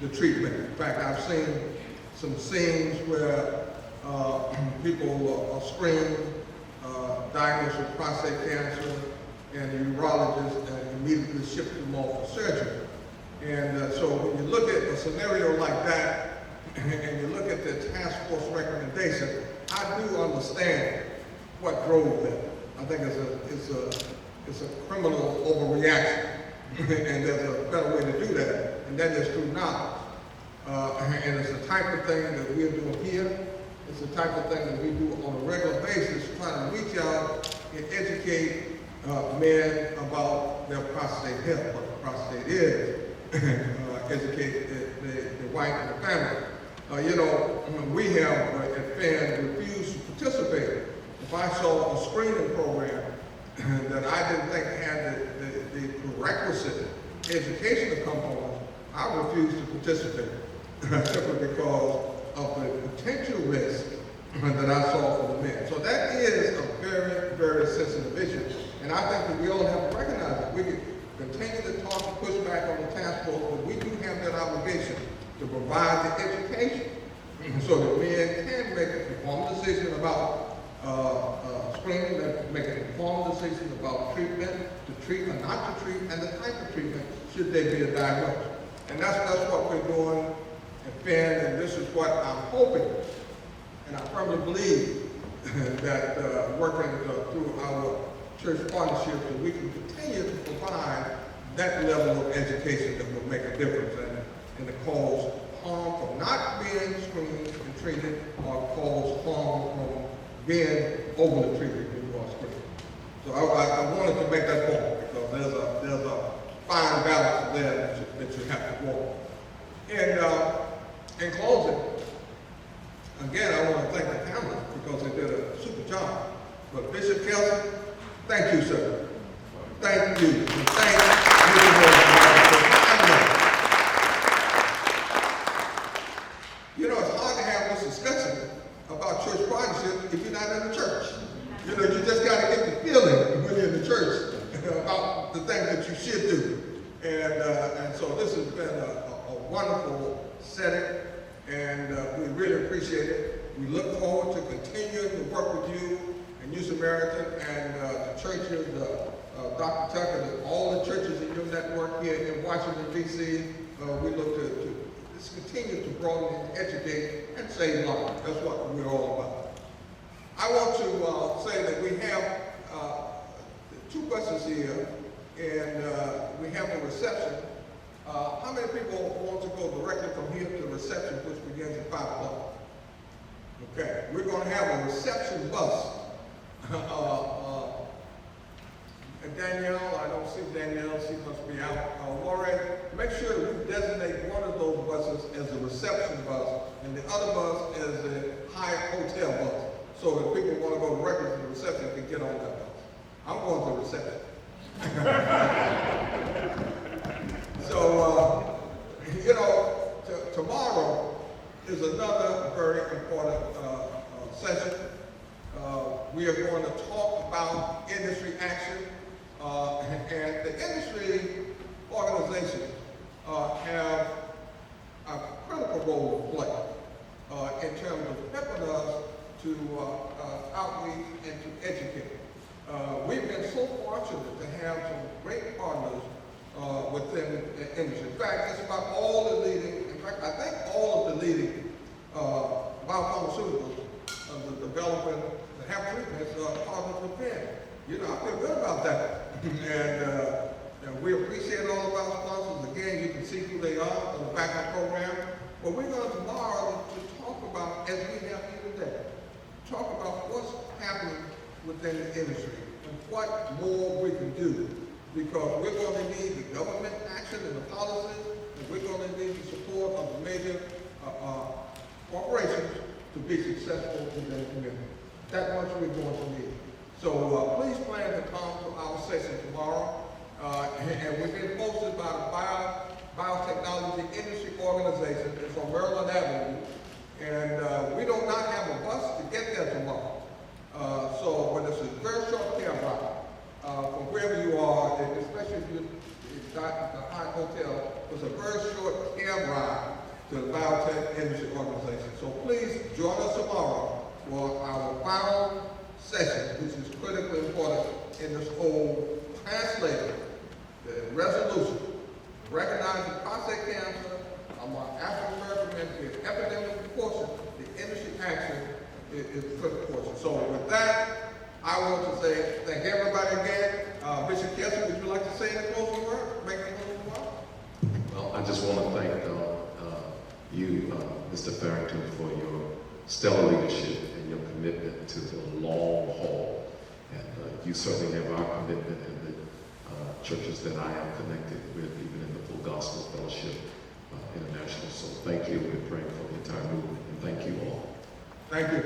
the treatment. In fact, I've seen some scenes where people are screened, diagnosed with prostate cancer, and the urologist immediately shipped them off for surgery. And so when you look at a scenario like that, and you look at the task force recommendation, I do understand what drove that. I think it's a criminal overreaction, and there's a better way to do that, and that is through knowledge. And it's the type of thing that we're doing here. It's the type of thing that we do on a regular basis, trying to reach out and educate men about their prostate health, what the prostate is, educate the wife and the family. We have at PHEN refused to participate. If I saw a screening program that I didn't think had the prerequisite educational component, I refused to participate simply because of the potential risk that I saw for the men. So that is a very, very sensitive issue. And I think that we all have to recognize it. We can continue to talk to provide the education so that men can make an informed decision about screening, that make an informed decision about treatment, to treat or not to treat, and the type of treatment should they be diagnosed. And that's what we're doing at PHEN, and this is what I'm hoping, and I firmly believe that working through our church partnerships, that we can continue to provide that level of education that will make a difference in the cause harm from not being screened and treated, or cause harm from being overly treated when you are screened. So I wanted to make that point, because there's a fine balance there that you have to walk. And in closing, again, I want to thank the panelists because they did a super job. But Bishop Kelson, thank you, sir. Thank you. And thank you. You know, it's hard to have this discussion about church partnership if you're not in the church. You know, you just got to get the feeling when you're in the church about the things that you should do. And so this has been a wonderful setting, and we really appreciate it. We look forward to continuing to work with you and You Samaritan and the churches, Dr. Tucker, and all the churches in your network here in Washington, D.C. We look to just continue to broaden and educate and save lives. That's what we're all about. I want to say that we have 2 buses here, and we have a reception. How many people want to go directly from here to the reception, which begins at 5 o'clock? Okay, we're going to have a reception bus. Danielle, I don't see Danielle, she must be out. Lauren, make sure that we designate one of those buses as a reception bus, and the other bus as a Hyatt hotel bus, so that people who want to go directly to the reception can get on that bus. I'm going to the reception. So, you know, tomorrow is another very important session. We are going to talk about industry action, and the industry organizations have a critical role to play in terms of helping us to outreach and to educate. We've been so fortunate to have some great partners within the industry. In fact, it's about all the leading, in fact, I think all of the leading biopharmaceuticals developing and have treatments partners with PHEN. You know, I feel good about that. And we appreciate all of our sponsors. Again, you can see who they are on the back of the program. But we're going tomorrow to talk about, as we have here today, talk about what's happening within the industry and what more we can do. Because we're going to need the government action and the policies, and we're going to need the support of the major corporations to be successful within the community. That much we're going to need. So please plan to come to our session tomorrow. And we've been hosted by the Biotechnology Industry Organization. It's on Maryland Avenue. And we do not have a bus to get there tomorrow. But it's a very short cab ride. From wherever you are, and especially if you're at the Hyatt Hotel, it's a very short cab ride to the Biotech Industry Organization. So please join us tomorrow for our final session, which is critically important in this whole translating the resolution, recognizing prostate cancer among African American men to be an epidemic proportion. The industry action is a critical portion. So with that, I want to say thank everybody again. Bishop Kelson, would you like to say a closing word? Make a closing word? Well, I just want to thank you, Mr. Farrington, for your stellar leadership and your commitment to the long haul. And you certainly have our commitment in the churches that I am connected with, even in the Full Gospel Fellowship International. So thank you. We're praying for the entire movement. And thank you all. Thank you.